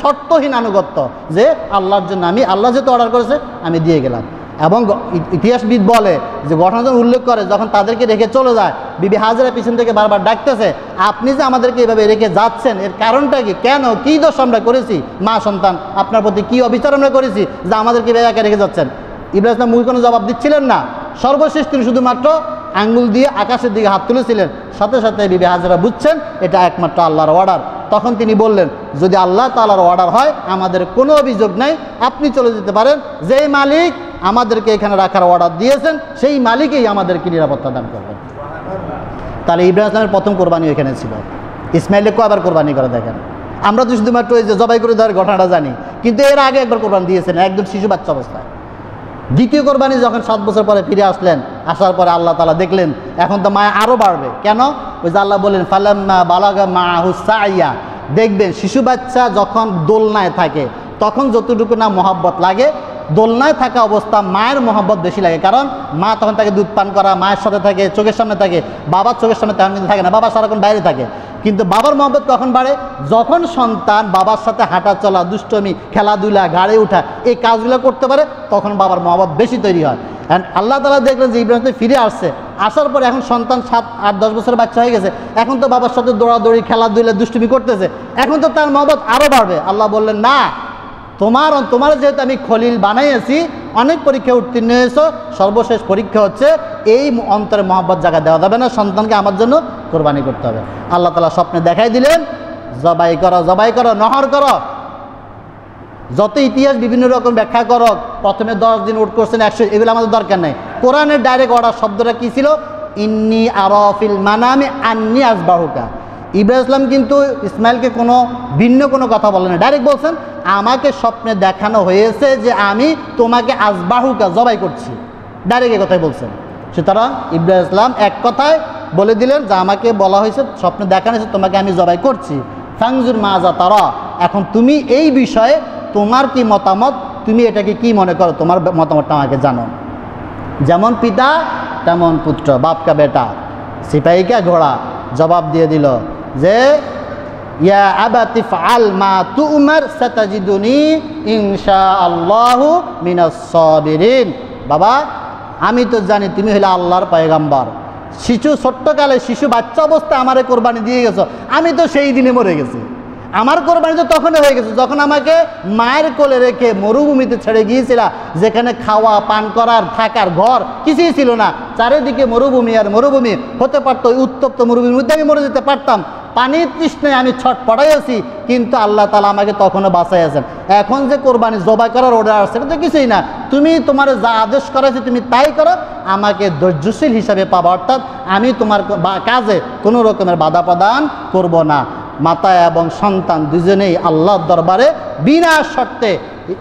শর্তহীন আনুগত্য, যে আল্লাহর জন্য আমি, আল্লাহ যেহেতু অর্ডার করেছে আমি দিয়ে গেলাম। এবং ইতিহাসবিদ বলে যে ঘটনা উল্লেখ করে যখন তাদেরকে রেখে চলে যায়, বিবি হাজরা পিছন থেকে বারবার ডাকতেছে, আপনি যে আমাদেরকে এভাবে রেখে যাচ্ছেন এর কারণটা কি, কেন, কী দোষ আমরা করেছি, মা সন্তান আপনার প্রতি কী অবিচার আমরা করেছি যে আমাদেরকে একা রেখে যাচ্ছেন? ইব্রাহিম আলাইহিস সালাম মুখে কোনো জবাব দিচ্ছিলেন না। সর্বশেষ তিনি শুধুমাত্র আঙ্গুল দিয়ে আকাশের দিকে হাত তুলেছিলেন, সাথে সাথে বিবি হাজরা বুঝছেন এটা একমাত্র আল্লাহর অর্ডার। তখন তিনি বললেন, যদি আল্লাহ তাআলার অর্ডার হয় আমাদের কোনো অভিযোগ নাই, আপনি চলে যেতে পারেন, যেই মালিক আমাদেরকে এখানে রাখার অর্ডার দিয়েছেন সেই মালিকই আমাদেরকে নিরাপত্তা দান করবেন। তাহলে ইব্রাহিম আলাইহিস সালামের প্রথম কোরবানি এখানে ছিল। ইসমাইলকে কয়বার কোরবানি করে দেখেন? আমরা তো শুধুমাত্র ওই যে জবাই করে দেওয়ার ঘটনাটা জানি, কিন্তু এর আগে একবার কোরবানি দিয়েছেন একদম শিশু বাচ্চা অবস্থায়। দ্বিতীয় কোরবানি যখন 7 বছর পরে ফিরে আসলেন, আসার পরে আল্লাহ তাআলা দেখলেন এখন তো মায়া আরও বাড়বে। কেন? ওই যে আল্লাহ বললেন ফালাম্মা বালাগা মাআহু সাইয়া, দেখবেন শিশু বাচ্চা যখন দোলনায় থাকে তখন যতটুকু না মহব্বত লাগে, দোলনায় থাকা অবস্থা মায়ের মহব্বত বেশি লাগে। কারণ মা তখন তাকে দুধ পান করা, মায়ের সাথে থাকে, চোখের সামনে থাকে। বাবার চোখের সামনে তেমন কিন্তু থাকে না, বাবা সারাক্ষণ বাইরে থাকে। কিন্তু বাবার মহব্বত কখন বাড়ে? যখন সন্তান বাবার সাথে হাঁটা চলা, দুষ্টমি, খেলাধুলা, গাড়ি ওঠা এই কাজগুলো করতে পারে, তখন বাবার মহব্বত বেশি তৈরি হয়। অ্যান্ড আল্লাহ তাআলা দেখলেন যে ইব্রাহিম ফিরে আসছে, আসার পরে এখন সন্তান 7, 8, 10 বছরের বাচ্চা হয়ে গেছে, এখন তো বাবার সাথে দৌড়াদৌড়ি, খেলাধুলা, দুষ্টুমি করতেছে, এখন তো তার মহব্বত আরও বাড়বে। আল্লাহ বললেন না, তোমার যেহেতু আমি খলিল বানাইয়াছি, অনেক পরীক্ষা উত্তীর্ণ হয়েছো, সর্বশেষ পরীক্ষা হচ্ছে এই অন্তরে মহব্বত জায়গা দেওয়া যাবে না, সন্তানকে আমার জন্য কোরবানি করতে হবে। আল্লাহ তাআলা স্বপ্নে দেখাই দিলেন জবাই করো, জবাই করো, নহর করো। যত ইতিহাস বিভিন্ন রকম ব্যাখ্যা করো, প্রথমে 10 দিন উট করছেন 100, এগুলো আমাদের দরকার নেই। কোরআনের ডাইরেক্ট অর্ডার শব্দটা কী ছিল? ইন্নী আরাফিল মানামি আন্নী আসবাহুকা। ইব্রাহিম ইসলাম কিন্তু ইসমাইলকে কোনো ভিন্ন কোনো কথা বলেন না, ডাইরেক্ট বলছেন আমাকে স্বপ্নে দেখানো হয়েছে যে আমি তোমাকে আসবাহুকা জবাই করছি, ডাইরেক্ট এই কথাই বলছেন। সুতরাং ইব্রাহিম ইসলাম এক কথায় বলে দিলেন যে আমাকে বলা হয়েছে, স্বপ্নে দেখানো হয়েছে তোমাকে আমি জবাই করছি। ফাংজুর মাজা তারা, এখন তুমি এই বিষয়ে তোমার কি মতামত, তুমি এটাকে কি মনে করো, তোমার মতামতটা আমাকে জানো। যেমন পিতা তেমন পুত্র, বাপকা বেটা, সিপাহীকা ঘোড়া জবাব দিয়ে দিল যে ইয়া আবাতি ফাআল মা তুমার সাতাজিদুনি ইনশাআল্লাহু মিনাস সাবিরিন। বাবা, আমি তো জানি তুমি হলে আল্লাহর পয়গাম্বর, ছোট্টকালে শিশু বাচ্চা অবস্থায় আমারে কোরবানি দিয়ে গেছো, আমি তো সেই দিনে মরে গেছি। আমার কোরবানি তো তখনই হয়ে গেছে যখন আমাকে মায়ের কোলে রেখে মরুভূমিতে ছেড়ে গিয়েছিলা, যেখানে খাওয়া, পান করার, থাকার ঘর কিছুই ছিল না, চারিদিকে মরুভূমি আর মরুভূমি। হতে পারতো ওই উত্তপ্ত মরুভূমির মধ্যে আমি মরে যেতে পারতাম, পানির তৃষ্ণায় আমি ছটফটাইছি, কিন্তু আল্লাহ তাআলা আমাকে তখনও বাঁচাইয়াছেন। এখন যে কোরবানি জবাই করার অর্ডার আসছে, এটা তো কিছুই না, তুমি তোমার যা আদেশ করেছে তুমি তাই করো, আমাকে ধৈর্যশীল হিসাবে পাবা, অর্থাৎ আমি তোমার কাজে কোনো রকমের বাধা প্রদান করব না। মাতা এবং সন্তান দুজনেই আল্লাহর দরবারে বিনা শর্তে,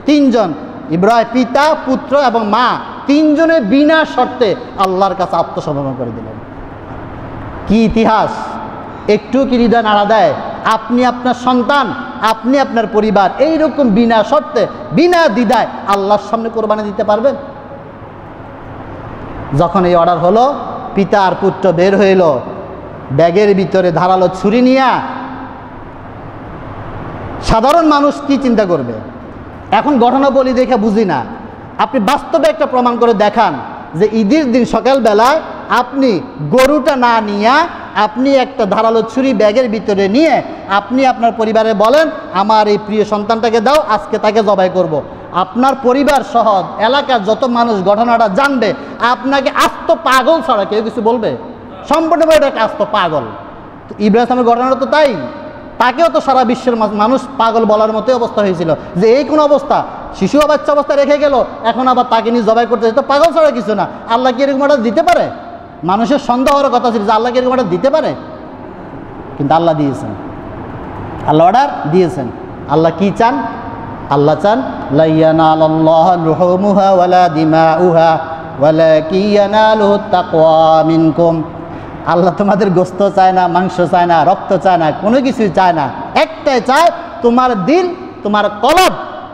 3 জন, ইব্রাহিম পিতা, পুত্র এবং মা, 3 জনে বিনা শর্তে আল্লাহর কাছে আত্মসমর্পণ করে দিলেন। কি ইতিহাস! একটু কি হৃদয় নাড়া দেয়? আপনি আপনার সন্তান, আপনি আপনার পরিবার এইরকম বিনা শর্তে, বিনা দ্বিধায় আল্লাহর সামনে কোরবানি দিতে পারবেন? যখন এই অর্ডার হলো, পিতা আর পুত্র বের হইল, ব্যাগের ভিতরে ধারালো ছুরি নিয়ে। সাধারণ মানুষ কি চিন্তা করবে? এখন ঘটনা বলি দেখে বুঝি না, আপনি বাস্তবে একটা প্রমাণ করে দেখান যে ঈদের দিন সকালবেলায় আপনি গরুটা না নিয়ে আপনি একটা ধারালো ছুরি ব্যাগের ভিতরে নিয়ে আপনি আপনার পরিবারে বলেন আমার এই প্রিয় সন্তানটাকে দাও, আজকে তাকে জবাই করব। আপনার পরিবার সহ এলাকার যত মানুষ ঘটনাটা জানবে, আপনাকে আস্ত পাগল ছাড়া কেউ কিছু বলবে? সম্পূর্ণভাবে এটা আস্ত পাগল। ইব্রাহিম ইসলামের ঘটনাটা তো তাই, তাকেও তো সারা বিশ্বের মানুষ পাগল বলার মতোই অবস্থা হয়েছিল যে এই কোন অবস্থা, শিশু বাচ্চা অবস্থায় রেখে গেল, এখন আবার তাকে নিয়ে জবাই করতে, তো পাগল ছাড়া কিছু না। আল্লাহ কি এরকম একটা দিতে পারে? মানুষের সন্দেহ হওয়ার কথা ছিল যে আল্লাহ কি এরকম একটা দিতে পারে, কিন্তু আল্লাহ দিয়েছেন, আল্লাহ অর্ডার দিয়েছেন। আল্লাহ কি চান? আল্লাহ চান লা ইয়ানালাল্লাহু লুহুমুহা ওয়ালা দিমাউহা ওয়ালাকিন ইয়ানালুহুত তাকওয়া মিনকুম। আল্লাহ তোমাদের গোস্ত চায় না, মাংস চায় না, রক্ত চায় না, কোনো কিছুই চায় না, একটাই চায় তোমার দিল, তোমার কলব,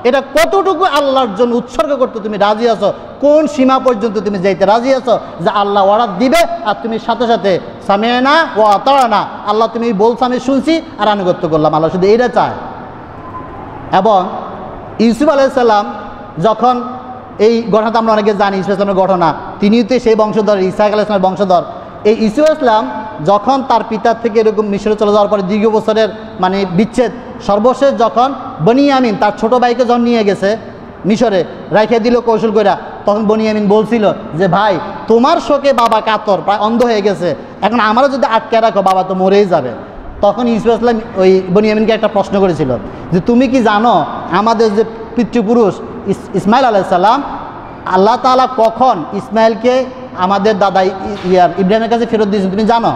এটা কতটুকু আল্লাহর জন্য উৎসর্গ করতে তুমি রাজি আছো, কোন সীমা পর্যন্ত তুমি যাইতে রাজি আছো যে আল্লাহ অর্ডার দিবে আর তুমি সাথে সাথে সামি'না ওয়া আতা'না, আল্লাহ তুমি বলছো আমি শুনছি আর আনুগত্য করলাম। আল্লাহ শুধু এইটা চায়। এবং ইউসুফ আলাইহিস সালাম যখন, এই ঘটনাটা আমরা অনেকে জানি, ইউসুফ ইসলামের ঘটনা, তিনিও তো সেই বংশধর, ইসহাক আলাইহিস সালামের বংশধর। এই ইউসুফ ইসলাম যখন তার পিতার থেকে এরকম মিশরে চলে যাওয়ার পরে দীর্ঘ বছরের বিচ্ছেদ, সর্বশেষ যখন বনিয়ামিন তার ছোট ভাইকে যখন নিয়ে গেছে মিশরে, রাইখে দিল কৌশল কইরা, তখন বনিয়ামিন বলছিল যে ভাই তোমার শোকে বাবা কাতর, প্রায় অন্ধ হয়ে গেছে, এখন আমারও যদি আটকে রাখো বাবা তো মরেই যাবে। তখন ইউসুফ ইসলাম ওই বনিয়ামিনকে একটা প্রশ্ন করেছিল যে তুমি কি জানো আমাদের যে পিতৃপুরুষ ইসমাইল আলাইহিস সালাম, আল্লাহ তাআলা কখন ইসমাইলকে আমাদের দাদা ইব্রাহিমের কাছে ফেরত দিয়েছেন তুমি জানো?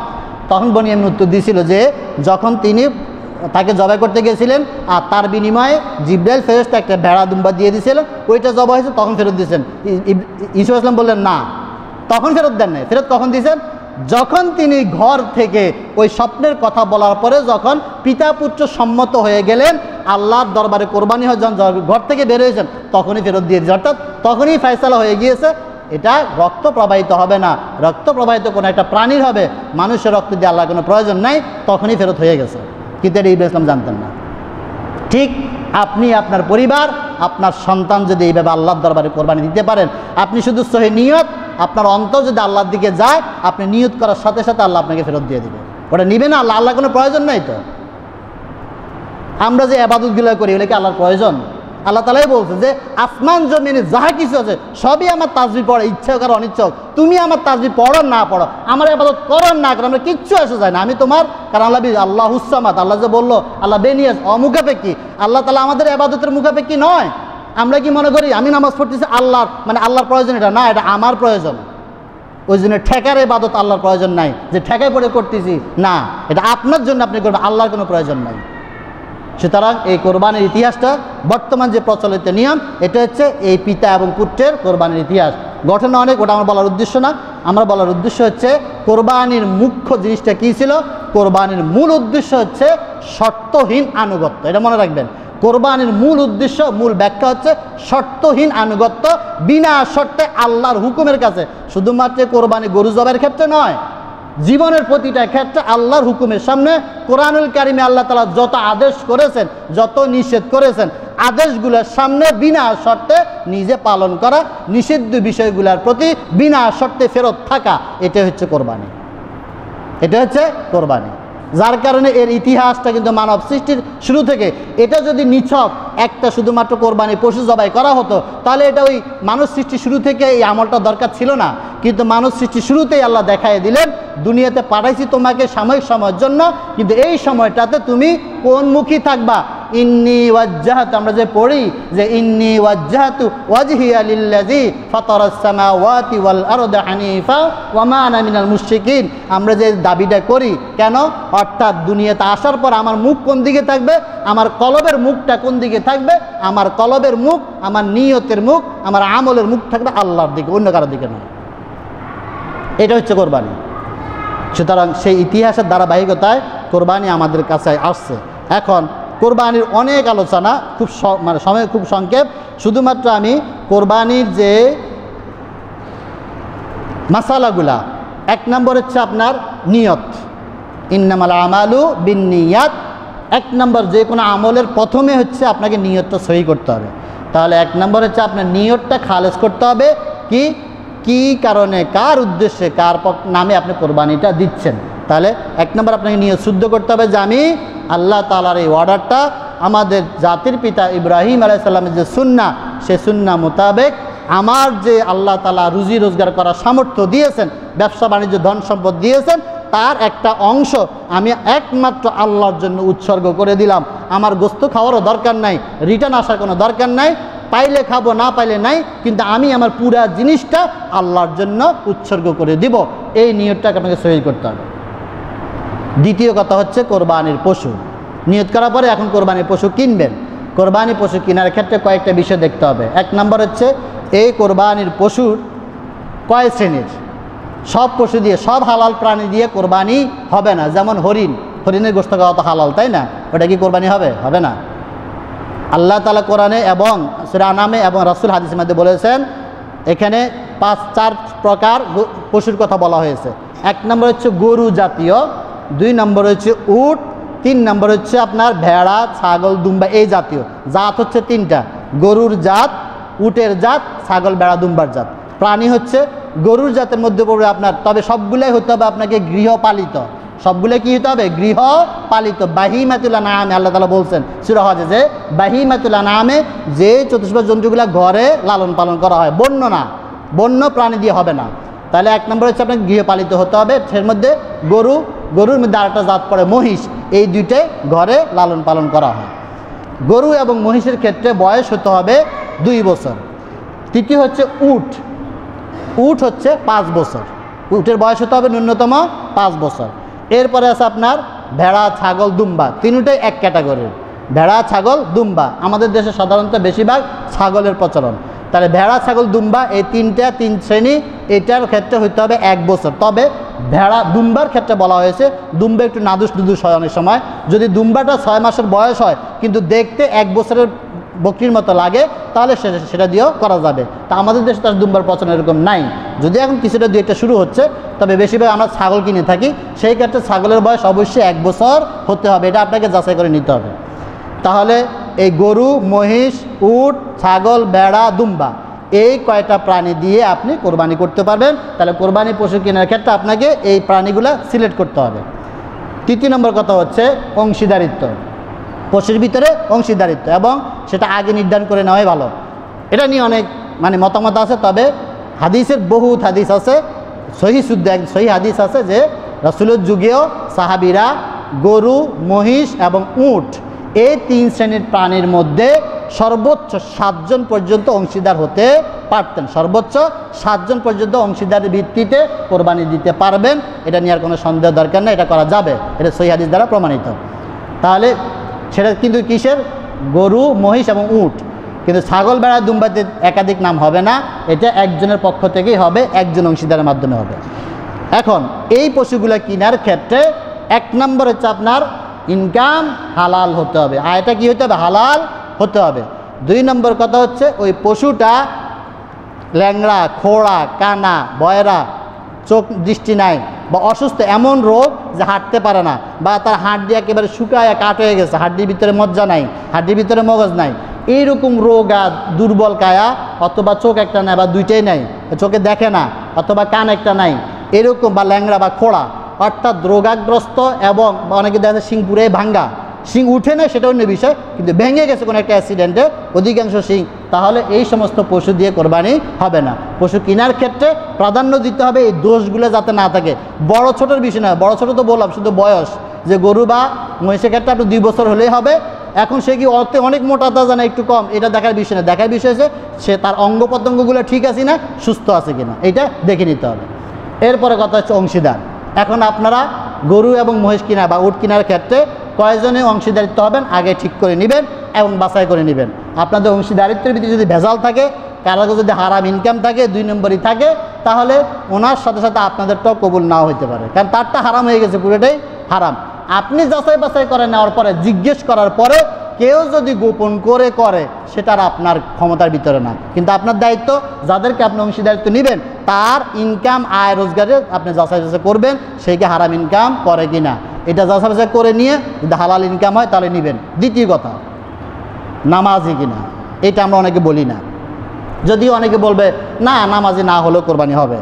তখন বনিয়ামিন উত্তর দিয়েছিল যে যখন তিনি তাকে জবাই করতে গিয়েছিলেন, আর তার বিনিময়ে জিব্রাইল ফেরেশতা একটা ভেড়া দুম্বা দিয়ে দিয়েছিলেন, ওইটা জবাই হয়েছে, তখন ফেরত দিয়েছেন। ঈসা আলাইহিস সালাম বললেন না, তখন ফেরত দেন নাই। ফেরত কখন দিয়েছেন? যখন তিনি ঘর থেকে ওই স্বপ্নের কথা বলার পরে যখন পিতা পুত্র সম্মত হয়ে গেলেন, আল্লাহর দরবারে কোরবানি হয়, যখন ঘর থেকে বের হয়েছেন, তখনই ফেরত দিয়ে দিয়েছে। অর্থাৎ তখনই ফয়সালা হয়ে গিয়েছে, এটা রক্ত প্রবাহিত হবে না, রক্ত প্রবাহিত কোনো একটা প্রাণীর হবে, মানুষের রক্ত দিয়ে আল্লাহর কোনো প্রয়োজন নাই, তখনই ফেরত হয়ে গেছে। কিন্তু এটা ইব্রাহিম ইসলাম জানতেন না। ঠিক আপনি আপনার পরিবার, আপনার সন্তান যদি এইভাবে আল্লাহর দরবারে কোরবানি দিতে পারেন, আপনি শুধু সহি নিয়ত, আপনার অন্তর যদি আল্লাহর দিকে যায়, আপনি নিয়ত করার সাথে সাথে আল্লাহ আপনাকে ফেরত দিয়ে দেবে। ওটা নিবে না, আল্লাহ কোনো প্রয়োজন নাই। তো আমরা যে ইবাদতগুলো করি, এগুলো কি আল্লাহর প্রয়োজন? আল্লাহ তাআলাই বলছে যে আসমান জমিনে যাহা কিছু আছে সবই আমার তাসবিহ পড়ে, ইচ্ছা হোক আর অনিচ্ছা হোক। তুমি আমার তাসবিহ পড়ো না পড়ো, আমার ইবাদত করো না করো, আমরা কিচ্ছু আসে যায় না, আমি তোমার। কারণ আল্লাহুস সামাদ, আল্লাহ যে বললো আল্লাহ বেনিয়াজ, অমুখাপেক্ষী। আল্লাহ তাআলা আমাদের ইবাদতের মুখাপেক্ষী নয়। আমরা কি মনে করি আমি নামাজ পড়তেছি আল্লাহর, মানে আল্লাহর প্রয়োজন এটা না, এটা আমার প্রয়োজন। ওই জন্য ঠেকার ইবাদত আল্লাহর প্রয়োজন নাই, যে ঠেকায় পড়ে করতেছি না, এটা আপনার জন্য আপনি করবেন, আল্লাহর কোনো প্রয়োজন নাই। সুতরাং এই কোরবানির ইতিহাসটা, বর্তমান যে প্রচলিত নিয়ম, এটা হচ্ছে এই পিতা এবং পুত্রের কোরবানির ইতিহাস। ঘটনা অনেক, ওটা আমার বলার উদ্দেশ্য না। আমার বলার উদ্দেশ্য হচ্ছে কোরবানির মুখ্য জিনিসটা কী ছিল। কোরবানির মূল উদ্দেশ্য হচ্ছে শর্তহীন আনুগত্য। এটা মনে রাখবেন, কোরবানির মূল উদ্দেশ্য, মূল ব্যাখ্যা হচ্ছে শর্তহীন আনুগত্য, বিনা শর্তে আল্লাহর হুকুমের কাছে। শুধুমাত্র কোরবানি গরু জবাইয়ের ক্ষেত্রে নয়, জীবনের প্রতিটা ক্ষেত্রে আল্লাহর হুকুমের সামনে কোরআনুল কারিমে আল্লাহ তাআলা যত আদেশ করেছেন, যত নিষেধ করেছেন, আদেশগুলোর সামনে বিনা শর্তে নিজে পালন করা, নিষিদ্ধ বিষয়গুলোর প্রতি বিনা শর্তে ফেরত থাকা, এটা হচ্ছে কোরবানি। এটা হচ্ছে কোরবানি। যার কারণে এর ইতিহাসটা কিন্তু মানব সৃষ্টির শুরু থেকে, এটা যদি নিছক একটা শুধুমাত্র কোরবানি পশু জবাই করা হতো, তাহলে এটা ওই মানব সৃষ্টির শুরু থেকে এই আমলটা দরকার ছিল না। কিন্তু মানব সৃষ্টির শুরুতেই আল্লাহ দেখায় দিলেন, দুনিয়াতে পাঠাইছি তোমাকে সাময়িক সময়ের জন্য, কিন্তু এই সময়টাতে তুমি কোনমুখী থাকবা। ইন্নী ওয়াজ্জাহাতু, আমরা যে পড়ি যে ইন্নী ওয়াজ্জাহাতু ওয়াজহিয়া লিল্লাযী ফাতারাস সামাওয়াতি ওয়াল আরদা হানিফা ওয়া মা আনা মিনাল মুশরিকিন, আমরা যে দাবিটা করি কেন, অর্থাৎ দুনিয়াতে আসার পর আমার মুখ কোন দিকে থাকবে, আমার কলবের মুখটা কোন দিকে থাকবে, আমার কলবের মুখ, আমার নিয়তের মুখ, আমার আমলের মুখ থাকবে আল্লাহর দিকে, অন্য কারোর দিকে নয়। এটা হচ্ছে কোরবানি। সুতরাং সেই ইতিহাসের ধারাবাহিকতায় কোরবানি আমাদের কাছে আসছে। এখন কোরবানির অনেক আলোচনা, খুব মানে সময় খুব সংক্ষেপ। শুধুমাত্র আমি কোরবানির যে মাসালাগুলা, এক নম্বর হচ্ছে আপনার নিয়ত, ইন্নামাল আমালু বিন্নিয়াত। এক নম্বর, যে কোনো আমলের প্রথমে হচ্ছে আপনাকে নিয়তটা সহি করতে হবে। তাহলে এক নম্বর হচ্ছে আপনার নিয়তটা খালেস করতে হবে। কি কারণে, কার উদ্দেশ্যে, কার নামে আপনি কোরবানিটা দিচ্ছেন। তাহলে এক নম্বর আপনাকে নিয়ত শুদ্ধ করতে হবে যে আমি আল্লাহ তাআলার এই অর্ডারটা, আমাদের জাতির পিতা ইব্রাহিম আলাইহিস সালামের যে সুন্নাহ, সে সুন্নাহ মোতাবেক আমার যে আল্লাহ তাআলা রুজি রোজগার করার সামর্থ্য দিয়েছেন, ব্যবসা বাণিজ্য ধন সম্পদ দিয়েছেন, তার একটা অংশ আমি একমাত্র আল্লাহর জন্য উৎসর্গ করে দিলাম। আমার গোস্ত খাওয়ারও দরকার নাই, রিটার্ন আসার কোনো দরকার নাই, পাইলে খাবো না পাইলে নাই, কিন্তু আমি আমার পুরা জিনিসটা আল্লাহর জন্য উৎসর্গ করে দিব। এই নিয়তটাকে আপনাকে সহি করতে হবে। দ্বিতীয় কথা হচ্ছে কোরবানির পশু নিয়ত করার পরে এখন কোরবানির পশু কিনবেন। কোরবানি পশু কেনার ক্ষেত্রে কয়েকটা বিষয় দেখতে হবে। এক নম্বর হচ্ছে এই কোরবানির পশুর কয় শ্রেণীর। সব পশু দিয়ে, সব হালাল প্রাণী দিয়ে কোরবানি হবে না। যেমন হরিণের গোশত খাওয়া তো হালাল, তাই না? ওটা কি কোরবানি হবে? হবে না। আল্লাহ তাআলা কোরআনে এবং সূরা আনামে এবং রাসূল হাদিসের মধ্যে বলেছেন, এখানে 4 প্রকার পশুর কথা বলা হয়েছে। এক নম্বর হচ্ছে গরু জাতীয়, 2 নম্বর হচ্ছে উট, 3 নম্বর হচ্ছে আপনার ভেড়া, ছাগল, দুম্বা, এই জাতীয়। জাত হচ্ছে 3টা, গরুর জাত, উটের জাত, ছাগল, ভেড়া, দুম্বার জাত। প্রাণী হচ্ছে গরুর জাতের মধ্যে পড়বে আপনার, তবে সবগুলাই হতে হবে আপনাকে গৃহপালিত। সবগুলোই কি হতে হবে? গৃহপালিত। বাহিমাতুল আনআম, আল্লাহ তাআলা বলছেন সূরা হজে যে বাহিমাতুল আনআমে যে চতুষ্পদ জন্তুগুলো ঘরে লালন পালন করা হয়, বন্য না, বন্য প্রাণী দিয়ে হবে না। তাহলে এক নম্বর হচ্ছে আপনাকে গৃহপালিত হতে হবে। এর মধ্যে গরুর মধ্যে আরেকটা জাত পড়ে মহিষ, এই দুইটাই ঘরে লালন পালন করা হয়। গরু এবং মহিষের ক্ষেত্রে বয়স হতে হবে 2 বছর। তৃতীয় হচ্ছে উট হচ্ছে 5 বছর। উটের বয়স হতে হবে ন্যূনতম 5 বছর। এরপরে আছে আপনার ভেড়া, ছাগল, দুম্বা তিনটাই এক ক্যাটাগরির। ভেড়া, ছাগল, দুম্বা। আমাদের দেশে সাধারণত বেশিরভাগ ছাগলের প্রচলন। তাহলে ভেড়া, ছাগল, দুম্বা এই তিন শ্রেণী, এটার ক্ষেত্রে হইতে হবে 1 বছর। তবে ভেড়া, দুম্বার ক্ষেত্রে বলা হয়েছে দুম্বা একটু নাদুস নুদুস হয় অনেক সময়। যদি দুম্বাটা 6 মাসের বয়স হয় কিন্তু দেখতে 1 বছরের বকরির মতো লাগে, তাহলে সেটা দিয়েও করা যাবে। তা আমাদের দেশে তার দুম্বার পছন্দ এরকম নাই, যদি এখন কিছুটা দুই একটা শুরু হচ্ছে। তবে বেশিরভাগ আমরা ছাগল কিনে থাকি, সেই ক্ষেত্রে ছাগলের বয়স অবশ্যই 1 বছর হতে হবে, এটা আপনাকে যাচাই করে নিতে হবে। তাহলে এই গরু, মহিষ, উট, ছাগল, ভেড়া, দুম্বা এই কয়টা প্রাণী দিয়ে আপনি কোরবানি করতে পারবেন। তাহলে কোরবানি পশু কেনার ক্ষেত্রে আপনাকে এই প্রাণীগুলো সিলেক্ট করতে হবে। 3 নম্বর কথা হচ্ছে অংশীদারিত্ব। পশুর ভিতরে অংশীদারিত্ব, এবং সেটা আগে নির্ধারণ করে নেওয়াই ভালো। এটা নিয়ে অনেক মতামত আছে, তবে হাদিসের বহুত হাদিস আছে, সহি হাদিস আছে যে রাসূলের যুগেও সাহাবীরা গরু, মহিষ এবং উট এই 3 শ্রেণীর প্রাণীর মধ্যে সর্বোচ্চ 7 জন পর্যন্ত অংশীদার হতে পারতেন। সর্বোচ্চ 7 জন পর্যন্ত অংশীদারের ভিত্তিতে কোরবানি দিতে পারবেন। এটা নিয়ে আর কোনো সন্দেহ দরকার নেই, এটা করা যাবে, এটা সহিহ হাদিস দ্বারা প্রমাণিত। তাহলে সেটা কিন্তু কিসের? গরু, মহিষ এবং উট। কিন্তু ছাগল, ভেড়া, দুম্বাতে একাধিক নাম হবে না, এটা একজনের পক্ষ থেকেই হবে, একজন অংশীদারের মাধ্যমে হবে। এখন এই পশুগুলো কেনার ক্ষেত্রে 1 নম্বর হচ্ছে আপনার ইনকাম হালাল হতে হবে। আয়টা কি হতে হবে? হালাল হতে হবে। 2 নম্বর কথা হচ্ছে ওই পশুটা ল্যাংড়া, খোড়া, কানা, বয়রা, চোখ দৃষ্টি নাই বা অসুস্থ, এমন রোগ যে হাঁটতে পারে না, বা তার হাড্ডি একেবারে শুকায় কাট হয়ে গেছে, হাড্ডির ভিতরে মজ্জা নাই, হাড্ডির ভিতরে মগজ নাই, এইরকম রোগ, দুর্বল কায়া, অথবা চোখ একটা নাই বা দুইটাই নাই, চোখে দেখে না, অথবা কান একটা নাই, এরকম, বা ল্যাংড়া বা খোড়া, অর্থাৎ রোগাগ্রস্ত, এবং অনেকে দেখা যায় শিং পুরে ভাঙ্গা, শিং উঠে না সেটা অন্য বিষয়, কিন্তু ভেঙে গেছে কোনো একটা অ্যাক্সিডেন্টে অধিকাংশ শিং, তাহলে এই সমস্ত পশু দিয়ে কোরবানি হবে না। পশু কেনার ক্ষেত্রে প্রাধান্য দিতে হবে এই দোষগুলো যাতে না থাকে। বড় ছোটোর বিষয় নয়, বড় ছোটো তো বললাম শুধু বয়স, যে গরু বা মহিষের ক্ষেত্রে আপনি 2 বছর হলেই হবে। এখন সে কি অর্থে অনেক মোটা তাজা না একটু কম, এটা দেখার বিষয় না। দেখার বিষয় হচ্ছে সে তার অঙ্গ প্রত্যঙ্গগুলো ঠিক আছে না, সুস্থ আছে কিনা, এটা দেখে নিতে হবে। এরপরে কথা হচ্ছে অংশীদার। এখন আপনারা গরু এবং মহিষ কিনা বা উট কেনার ক্ষেত্রে কয়জনে অংশীদারিত্ব হবেন আগে ঠিক করে নেবেন এবং বাছাই করে নেবেন। আপনাদের অংশীদারিত্বের ভিতরে যদি ভেজাল থাকে, কারো যদি হারাম ইনকাম থাকে, 2 নম্বরই থাকে, তাহলে ওনার সাথে সাথে আপনাদেরটাও কবুল নাও হতে পারে, কারণ তারটা হারাম হয়ে গেছে, পুরোটাই হারাম। আপনি যাচাই বাছাই করে নেওয়ার পরে, জিজ্ঞেস করার পরে কেউ যদি গোপন করে সেটার আপনার ক্ষমতার ভিতরে না, কিন্তু আপনার দায়িত্ব যাদেরকে আপনি অংশীদারিত্ব নেবেন তার ইনকাম, আয় রোজগারে আপনি যাচাই বাছাই করবেন, সেইকে হারাম ইনকাম করে কিনা, এটা যাচাই বাছাই করে নিয়ে যদি হালাল ইনকাম হয় তাহলে নেবেন। দ্বিতীয় কথা, নামাজি কিনা, এটা আমরা অনেকে বলি না, যদিও অনেকে বলবে না নামাজি না হলেও কোরবানি হবে।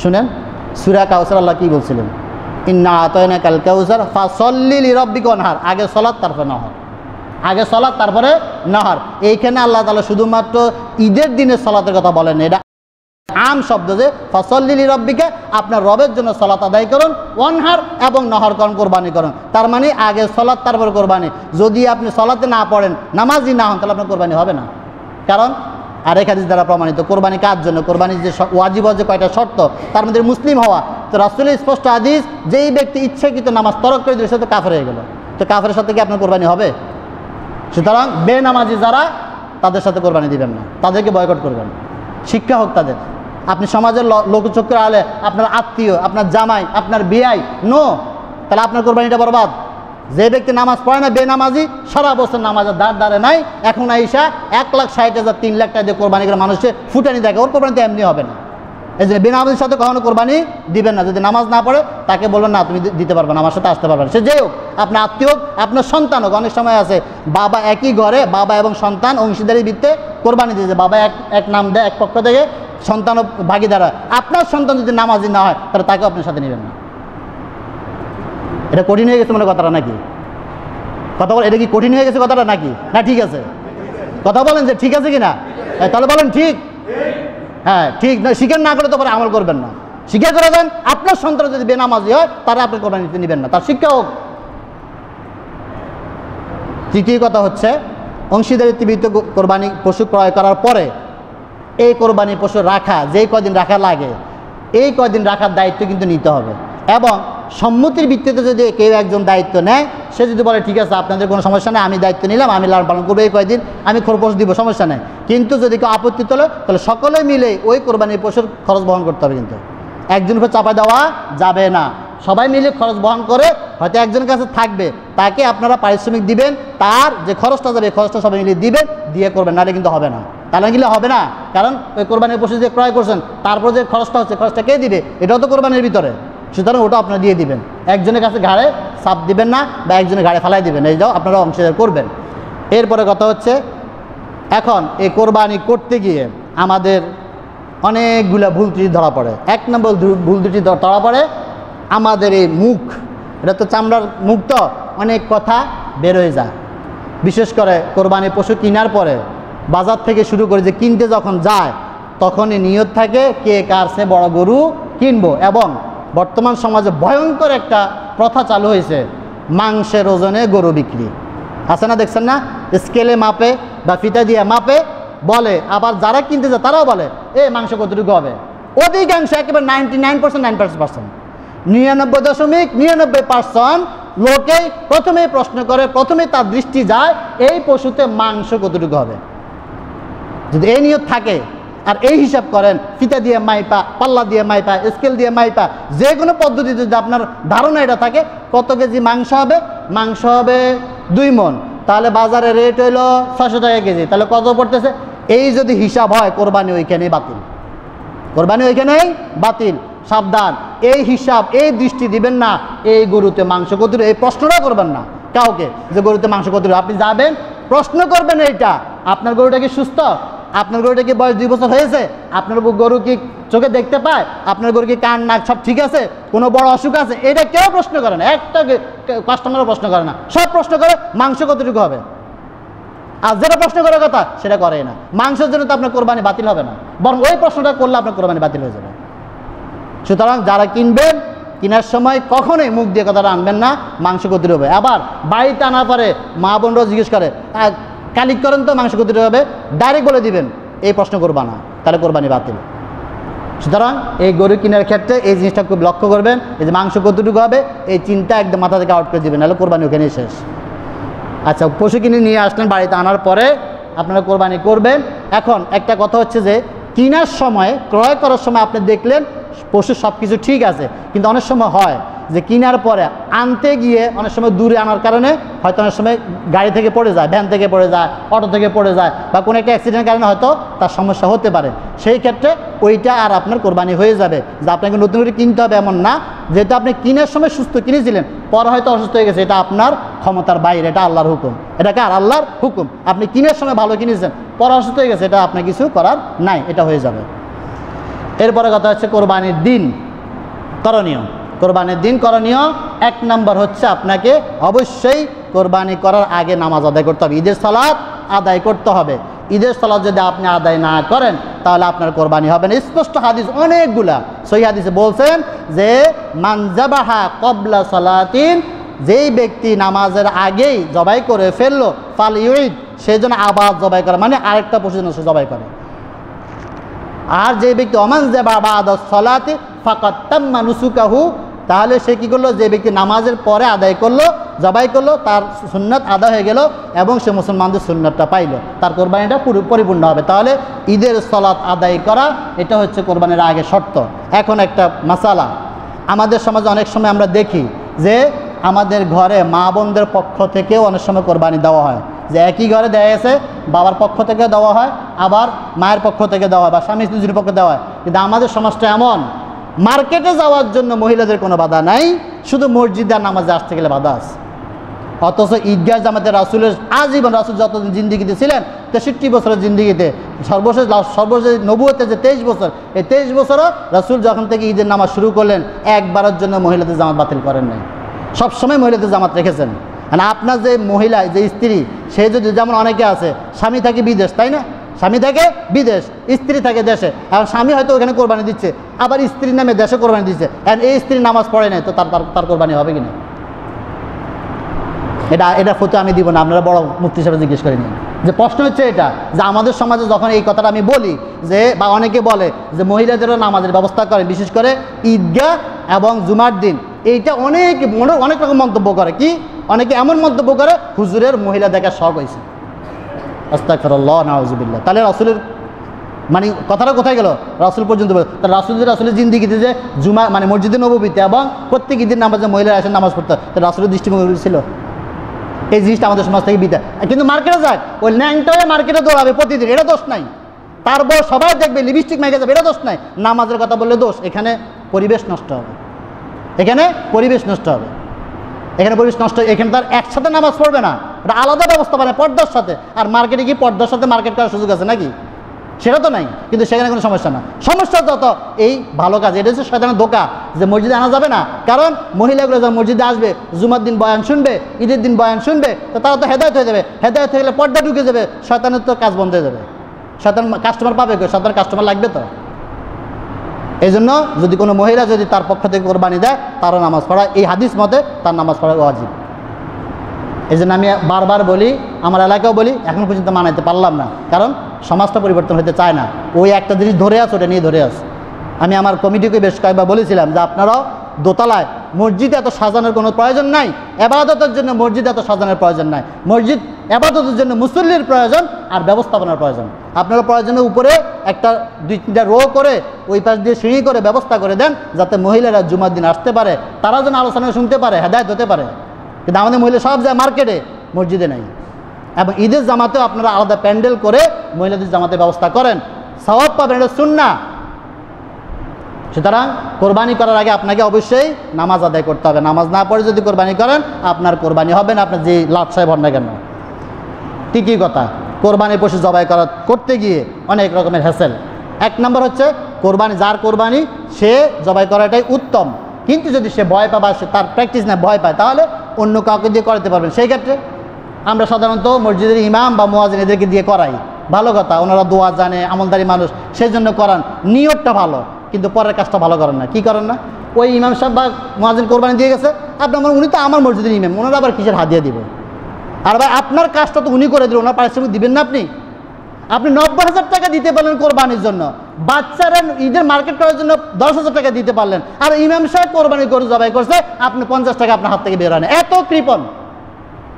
শুনেন সূরা কাউসার আল্লাহ কি বলছিলেন? ইন্না আতাইনাকাল কাউসার ফাসল্লি লিরাব্বিকা ওয়ানহার। আগে সালাত তারপরে নহর, আগে সালাত তারপরে নহর। এইখানে আল্লাহ তাআলা শুধুমাত্র ঈদের দিনের সালাতের কথা বলেন, এটা আম শব্দ, যে ফাসল্লি লিরাব্বিকা, আপনার রবের জন্য সালাত আদায় করুন, ওয়ানহার এবং নহর করুন, কোরবানি করুন। তার মানে আগে সালাত তারপরে কোরবানি। যদি আপনি সালাতে না পড়েন, নামাজি না হন, তাহলে আপনার কোরবানি হবে না। কারণ আরেক হাদিস দ্বারা প্রমাণিত, কোরবানি কার জন্য? কোরবানির যে ওয়াজিব যে কয়টা শর্ত, তার মধ্যে মুসলিম হওয়া। তো রাসূলের স্পষ্ট হাদিস, যেই ব্যক্তি ইচ্ছাকৃত নামাজ তরক করে দিলে সে তো কাফের হয়ে গেল। তো কাফেরের সাথে কি আপনার কোরবানি হবে? সুতরাং বেনামাজি যারা, তাদের সাথে কোরবানি দিবেন না, তাদেরকে বয়কট করবেন। শিক্ষা হোক তাদের। আপনি সমাজের লোকচক্ষুর আলে আপনার আত্মীয়, আপনার জামাই, আপনার বিয়াই নো, তাহলে আপনার কোরবানিটা বরবাদ। যে ব্যক্তি নামাজ পড়ে না, বেনামাজি, সারা বছর নামাজের দাঁড়ে নাই, এখন আইসা 1,60,000 3 লাখ টাকা দিয়ে কোরবানি করে মানুষকে ফুটানি দেখে, ওর কোরবানি তো এমনি হবে না। এই জন্য বেনামাজির সাথে কখনো কোরবানি দিবেন না। যদি নামাজ না পড়ে তাকে বলবেন না তুমি দিতে পারবে না, আমার সাথে আসতে পারবে না। সে যেই হোক, আপনার আত্মীয় হোক, আপনার সন্তান হোক। অনেক সময় আছে বাবা একই ঘরে, বাবা এবং সন্তান অংশীদারি ভিত্তিতে কোরবানি দিয়েছে, বাবা এক নাম দেয় এক পক্ষ থেকে, সন্তান ভাগিদার হয়। আপনার সন্তান যদি নামাজি না হয় তাহলে তাকেও আপনার সাথে নেবেন না। এটা কঠিন হয়ে গেছে মানে কথাটা নাকি? কথা বল, এটা কি কঠিন হয়ে গেছে কথাটা নাকি? না ঠিক আছে? কথা বলেন যে ঠিক আছে কি না? তাহলে বলেন ঠিক। হ্যাঁ ঠিক না, স্বীকার না করে তো পরে আমল করবেন না। স্বীকার করে দেন, আপনার সন্তান যদি বেনামাজি হয় তারা আপনি কোরবানি দিতে নেবেন না, তার শিক্ষা হোক। তৃতীয় কথা হচ্ছে অংশীদারিত্ব ভিত্তিক কোরবানি পশু ক্রয় করার পরে এই কোরবানি পশু রাখা, যেই কদিন রাখা লাগে এই কদিন রাখার দায়িত্ব কিন্তু নিতে হবে, এবং সম্মতির ভিত্তিতে যদি কেউ একজন দায়িত্ব নেয়, সে যদি বলে ঠিক আছে আপনাদের কোনো সমস্যা নেই, আমি দায়িত্ব নিলাম, আমি লালন পালন করবো, এই কয়েকদিন আমি খরচ দিব, সমস্যা নেই। কিন্তু যদি কেউ আপত্তি তোলে, তাহলে সকলে মিলে ওই কোরবানির পশুর খরচ বহন করতে হবে। কিন্তু একজনের উপর চাপা দেওয়া যাবে না, সবাই মিলে খরচ বহন করে, হয়তো একজনের কাছে থাকবে, তাকে আপনারা পারিশ্রমিক দিবেন, তার যে খরচটা যাবে খরচটা সবাই মিলে দিবেন, দিয়ে করবেন, নাহলে কিন্তু হবে না। তাহলে গেলে হবে না, কারণ ওই কোরবানির পশু যে ক্রয় করছেন তারপর যে খরচটা হচ্ছে, খরচটা কে দিবে? এটাও তো কোরবানির ভিতরে, সুতরাং ওটা আপনারা দিয়ে দিবেন। একজনের কাছে ঘাড়ে চাপ দিবেন না, বা একজনের ঘাড়ে ফালাই দিবেন, এইটাও আপনারা অংশীদার করবেন। এরপরে কথা হচ্ছে, এখন এই কোরবানি করতে গিয়ে আমাদের অনেকগুলো ভুল ত্রুটি ধরা পড়ে। 1 নম্বর ভুল ত্রুটি ধরা পড়ে আমাদের এই মুখ, এটা তো চামড়ার মুখ, তো অনেক কথা বের হয়ে যায়। বিশেষ করে কোরবানি পশু কেনার পরে বাজার থেকে শুরু করে যে কিনতে যখন যায়, তখনই নিয়ত থাকে কে কার চেয়ে বড় গরু কিনবো। এবং বর্তমান সমাজে ভয়ঙ্কর একটা প্রথা চালু হয়েছে, মাংসের ওজনে গরু বিক্রি আছে না, দেখছেন না? স্কেলে মাপে বা ফিতা দিয়ে মাপে বলে, আবার যারা কিনতে যায় তারাও বলে এ মাংস কতটুকু হবে। অধিকাংশ একেবারে 99% 99.99% লোকেই প্রথমেই প্রশ্ন করে, প্রথমে তার দৃষ্টি যায় এই পশুতে মাংস কতটুকু হবে। যদি এই নিয়ত থাকে আর এই হিসাব করেন, ফিতা দিয়ে মাইপা, পাল্লা দিয়ে মাইপা, স্কেল দিয়ে মাইপা, যে কোনো পদ্ধতিতে যদি আপনার ধারণা এটা থাকে কত কেজি মাংস হবে, মাংস হবে 2 মণ, তাহলে বাজারে রেট হইল 600 টাকা কেজি, তাহলে কত পড়তেছে? এই যদি হিসাব হয়, কোরবানি ওইখানেই বাতিল, কোরবানি ওইখানেই বাতিল। সাবধান, এই হিসাব, এই দৃষ্টি দিবেন না এই গরুতে মাংস কতটুকু, এই প্রশ্নটা করবেন না কাউকে যে গরুতে মাংস কতটুকু। আপনি যাবেন প্রশ্ন করবেন এইটা, আপনার গরুটা কি সুস্থ, আপনার গরুটা কি বয়স 2 বছর হয়েছে, আপনার গরু কি চোখে দেখতে পায়, আপনার গরু কি কান নাক সব ঠিক আছে, কোনো বড় অসুখ আছে, এটা কেউ প্রশ্ন করে না, একটা কাস্টমারও প্রশ্ন করে না, সব প্রশ্ন করে মাংস কতটুকু হবে। আর যেটা প্রশ্ন করার কথা সেটা করে না। মাংসের জন্য তো আপনার কোরবানি বাতিল হবে না, বরং ওই প্রশ্নটা করলে আপনার কোরবানি বাতিল হয়ে যাবে। সুতরাং যারা কিনবেন, কেনার সময় কখনোই মুখ দিয়ে কথাটা আনবেন না মাংস কতটুকু হবে। আবার বাড়িতে আনার পরে মা বোনরাও জিজ্ঞেস করে কালিক করেন তো মাংস কতটুকু হবে, ডাইরেক্ট বলে দিবেন এই প্রশ্ন করবা না, তাহলে কোরবানি বাতিল। সুতরাং এই গরু কেনার ক্ষেত্রে এই জিনিসটা খুব লক্ষ্য করবেন, এই যে মাংস কতটুকু হবে এই চিন্তা একদম মাথা থেকে আউট করে দিবেন, নাহলে কোরবানি ওখানেই শেষ। আচ্ছা, পশু কিনে নিয়ে আসলেন, বাড়িতে আনার পরে আপনারা কোরবানি করবেন। এখন একটা কথা হচ্ছে যে কেনার সময়, ক্রয় করার সময় আপনি দেখলেন পশু সব কিছু ঠিক আছে, কিন্তু অনেক সময় হয় যে কেনার পরে আনতে গিয়ে অনেক সময় দূরে আনার কারণে হয়তো অনেক সময় গাড়ি থেকে পড়ে যায়, ভ্যান থেকে পড়ে যায়, অটো থেকে পড়ে যায়, বা কোনো একটা অ্যাক্সিডেন্টের কারণে হয়তো তার সমস্যা হতে পারে। সেই ক্ষেত্রে ওইটা আর আপনার কোরবানি হয়ে যাবে, যে আপনাকে নতুন করে কিনতে হবে এমন না। যেহেতু আপনি কেনার সময় সুস্থ কিনেছিলেন, পরে হয়তো অসুস্থ হয়ে গেছে, এটা আপনার ক্ষমতার বাইরে, এটা আল্লাহর হুকুম, এটাকে আর আল্লাহর হুকুম। আপনি কিনার সময় ভালো কিনেছেন, পরে অসুস্থ হয়ে গেছে, এটা আপনার কিছু করার নাই, এটা হয়ে যাবে। এরপরে কথা হচ্ছে কোরবানির দিন করণীয়। কোরবানির দিন করণীয় 1 নম্বর হচ্ছে আপনাকে অবশ্যই কোরবানি করার আগে নামাজ আদায় করতে হবে, ঈদের সালাত আদায় করতে হবে। ঈদের সালাত যদি আপনি আদায় না করেন তাহলে আপনার কোরবানি হবে না। স্পষ্ট হাদিস অনেকগুলা সহিহ হাদিসে বলছেন যে মান যাবাহা ক্বাবলা সালাতিন, যেই ব্যক্তি নামাজের আগেই জবাই করে ফেললো, ফাল ইউইদ, সেই জন্য আবার জবাই করে, মানে আরেকটা পশু যেন সে জবাই করে। আর যে ব্যক্তি অমান যাবা বাদা সালাতি ফাকাত তাম্মা নুসুকাহু, তাহলে সে কী করলো, যে ব্যক্তি নামাজের পরে আদায় করলো, জবাই করলো, তার সুন্নাত আদায় হয়ে গেল এবং সে মুসলমানদের সুন্নাতটা পাইলো, তার কোরবানিটা পরিপূর্ণ হবে। তাহলে ঈদের সালাত আদায় করা এটা হচ্ছে কোরবানির আগে শর্ত। এখন একটা মাসালা, আমাদের সমাজে অনেক সময় আমরা দেখি যে আমাদের ঘরে মা বোনদের পক্ষ থেকেও অনেক সময় কোরবানি দেওয়া হয়, যে একই ঘরে দেওয়া গেছে, বাবার পক্ষ থেকে দেওয়া হয়, আবার মায়ের পক্ষ থেকে দেওয়া হয়, বা স্বামী স্ত্রীর পক্ষে দেওয়া হয়। কিন্তু আমাদের সমাজটা এমন, মার্কেটে যাওয়ার জন্য মহিলাদের কোনো বাধা নাই, শুধু মসজিদে আর নামাজে আসতে গেলে বাধা আছে। অথচ ঈদগাহ জামাতে রাসূলের আজীবন, রাসূল যতদিন জিন্দিগিতে ছিলেন 63 বছরের জিন্দিগিতে, সর্বশেষ নবুয়তে যে 23 বছর, এই 23 বছরও রাসূল যখন থেকে ঈদের নামাজ শুরু করলেন একবারের জন্য মহিলাদের জামাত বাতিল করেন নাই, সবসময় মহিলাদের জামাত রেখেছেন। মানে আপনার যে মহিলা, যে স্ত্রী, সে যদি, যেমন অনেকে আছে স্বামী থাকে বিদেশ, তাই না, স্বামী থাকে বিদেশ, স্ত্রী থাকে দেশে, আর স্বামী হয়তো ওখানে কোরবানি দিচ্ছে, আবার স্ত্রীর নামে দেশে কোরবানি দিচ্ছে, আর এই স্ত্রী নামাজ পড়ে নাই, তো তার কোরবানি হবে কিনা? এটা ফটো আমি দিব না, আপনারা বড় মুফতি হিসেবে জিজ্ঞেস করে নিন। যে প্রশ্ন হচ্ছে এটা, যে আমাদের সমাজে যখন এই কথাটা আমি বলি, যে বা অনেকে বলে যে মহিলাদেরও নামাজের ব্যবস্থা করে, বিশেষ করে ঈদগাহ এবং জুমার দিন, এইটা অনেক রকম মন্তব্য করে। কি অনেকে এমন মন্তব্য করে হুজুরের মহিলা দেখার শখ হয়েছে। আস্তাগফিরুল্লাহ নাউযুবিল্লাহ। তাহলে রাসূলের মানে কথাটা কোথায় গেল? রাসূল পর্যন্ত রাসূলের জিন্দিগিতে যে জুমা মানে মসজিদে নববীতে এবং প্রত্যেক ঈদের নামাজে মহিলারা এসে নামাজ পড়তে, রাসূলের দৃষ্টিভঙ্গি ছিল এই জিনিসটা আমাদের সমাজ থেকে বিদায়। কিন্তু মার্কেটে যাক, ওই ন্যাংটা হয়ে মার্কেটে দৌড়াবে প্রতিদিন, এটা দোষ নাই। তারপর সবাই দেখবে লিপস্টিক মেখে যাবে, এটা দোষ নাই। নামাজের কথা বললে দোষ। এখানে পরিবেশ নষ্ট হবে, এখানে পরিবেশ নষ্ট হবে, এখানে পরিবেশ নষ্ট। এখানে তার একসাথে নামাজ পড়বে না, এটা আলাদা ব্যবস্থা মানে পর্দার সাথে। আর মার্কেটে কি পর্দার সাথে মার্কেট করার সুযোগ আছে নাকি? সেটা তো নাই। কিন্তু সেখানে কোনো সমস্যা না। সমস্যা যত এই ভালো কাজ, এটা হচ্ছে শয়তানের ধোঁকা যে মসজিদে আনা যাবে না। কারণ মহিলাগুলো যখন মসজিদে আসবে, জুমার দিন বয়ান শুনবে, ঈদের দিন বয়ান শুনবে, তো তারা তো হেদায়েত হয়ে যাবে। হেদায়েত হয়ে গেলে পর্দা ঢুকে যাবে, শয়তানের তো কাজ বন্ধ হয়ে যাবে। শয়তান কাস্টমার পাবে, শয়তান কাস্টমার লাগবে তো। এই জন্য যদি কোনো মহিলা যদি তার পক্ষ থেকে কোরবানি দেয়, তারও নামাজ পড়া এই হাদিস মতে তার নামাজ পড়া ওয়াজিব। এই জন্য আমি বারবার বলি, আমার এলাকাও বলি, এখন পর্যন্ত মানাইতে পারলাম না। কারণ সমাজটা পরিবর্তন হতে চায় না। ওই একটা জিনিস ধরে আছে, ওটা নিয়ে ধরে আছে। আমি আমার কমিটিকে বেশ কয়েকবার বলেছিলাম যে আপনারাও দোতলায় মসজিদে এত সাজানোর কোনো প্রয়োজন নাই, এবাদতের জন্য মসজিদে এত সাজানোর প্রয়োজন নাই। মসজিদ এবাদতের জন্য মুসল্লির প্রয়োজন আর ব্যবস্থাপনার প্রয়োজন। আপনারা প্রয়োজনের উপরে একটা 2-3টা রো করে ওই পাশ দিয়ে সিঁড়ি করে ব্যবস্থা করে দেন, যাতে মহিলারা জুমার দিন আসতে পারে, তারা যেন আলোচনা শুনতে পারে, হেদায়েত হতে পারে। কিন্তু আমাদের মহিলা সব যায় মার্কেটে, মসজিদে নেই। এবং ঈদের জামাতেও আপনারা আলাদা প্যান্ডেল করে মহিলাদের জামাতের ব্যবস্থা করেন, সওয়াব পাবেন, এটা সুন্নাহ। সুতরাং কোরবানি করার আগে আপনাকে অবশ্যই নামাজ আদায় করতে হবে। নামাজ না পড়ে যদি কোরবানি করেন, আপনার কোরবানি হবে না, আপনার যে লাটসায় ভর না কেন। ঠিকই কথা, কোরবানি পশু জবাই করতে গিয়ে অনেক রকমের হ্যাসেল। 1 নম্বর হচ্ছে কোরবানি, যার কোরবানি সে জবাই করাটাই উত্তম। কিন্তু যদি সে ভয় পায় বা সে তার প্র্যাকটিস না ভয় পায়, তাহলে অন্য কাউকে দিয়ে করাতে পারবেন। সেই ক্ষেত্রে আমরা সাধারণত মসজিদের ইমাম বা মুয়াজ্জিন এদেরকে দিয়ে করাই। ভালো কথা, ওনারা দোয়া জানে, আমলদারি মানুষ, সেই জন্য করান, নিয়তটা ভালো। কিন্তু পরের কাজটা ভালো করেন না। কি করেন না? ওই ইমাম সাহেব বা মুয়াজ্জিন কোরবানি দিয়ে গেছে, উনি তো আমার মসজিদের ইমাম, ওনারা আবার কিসের হাদিয়া দিবে? আর ভাই আপনার কাজটা তো উনি করে দিল, ওনার পারিশ্রমিক দিবেন না আপনি? আপনি 90,000 টাকা দিতে পারলেন কোরবানির জন্য, বাচ্চারা ঈদের মার্কেট করার জন্য 10,000 টাকা দিতে পারলেন, আর ইমাম সাহেব কোরবানি করে জবাই করছে, আপনি 50 টাকা আপনার হাত থেকে বের হয় না। এত কৃপণ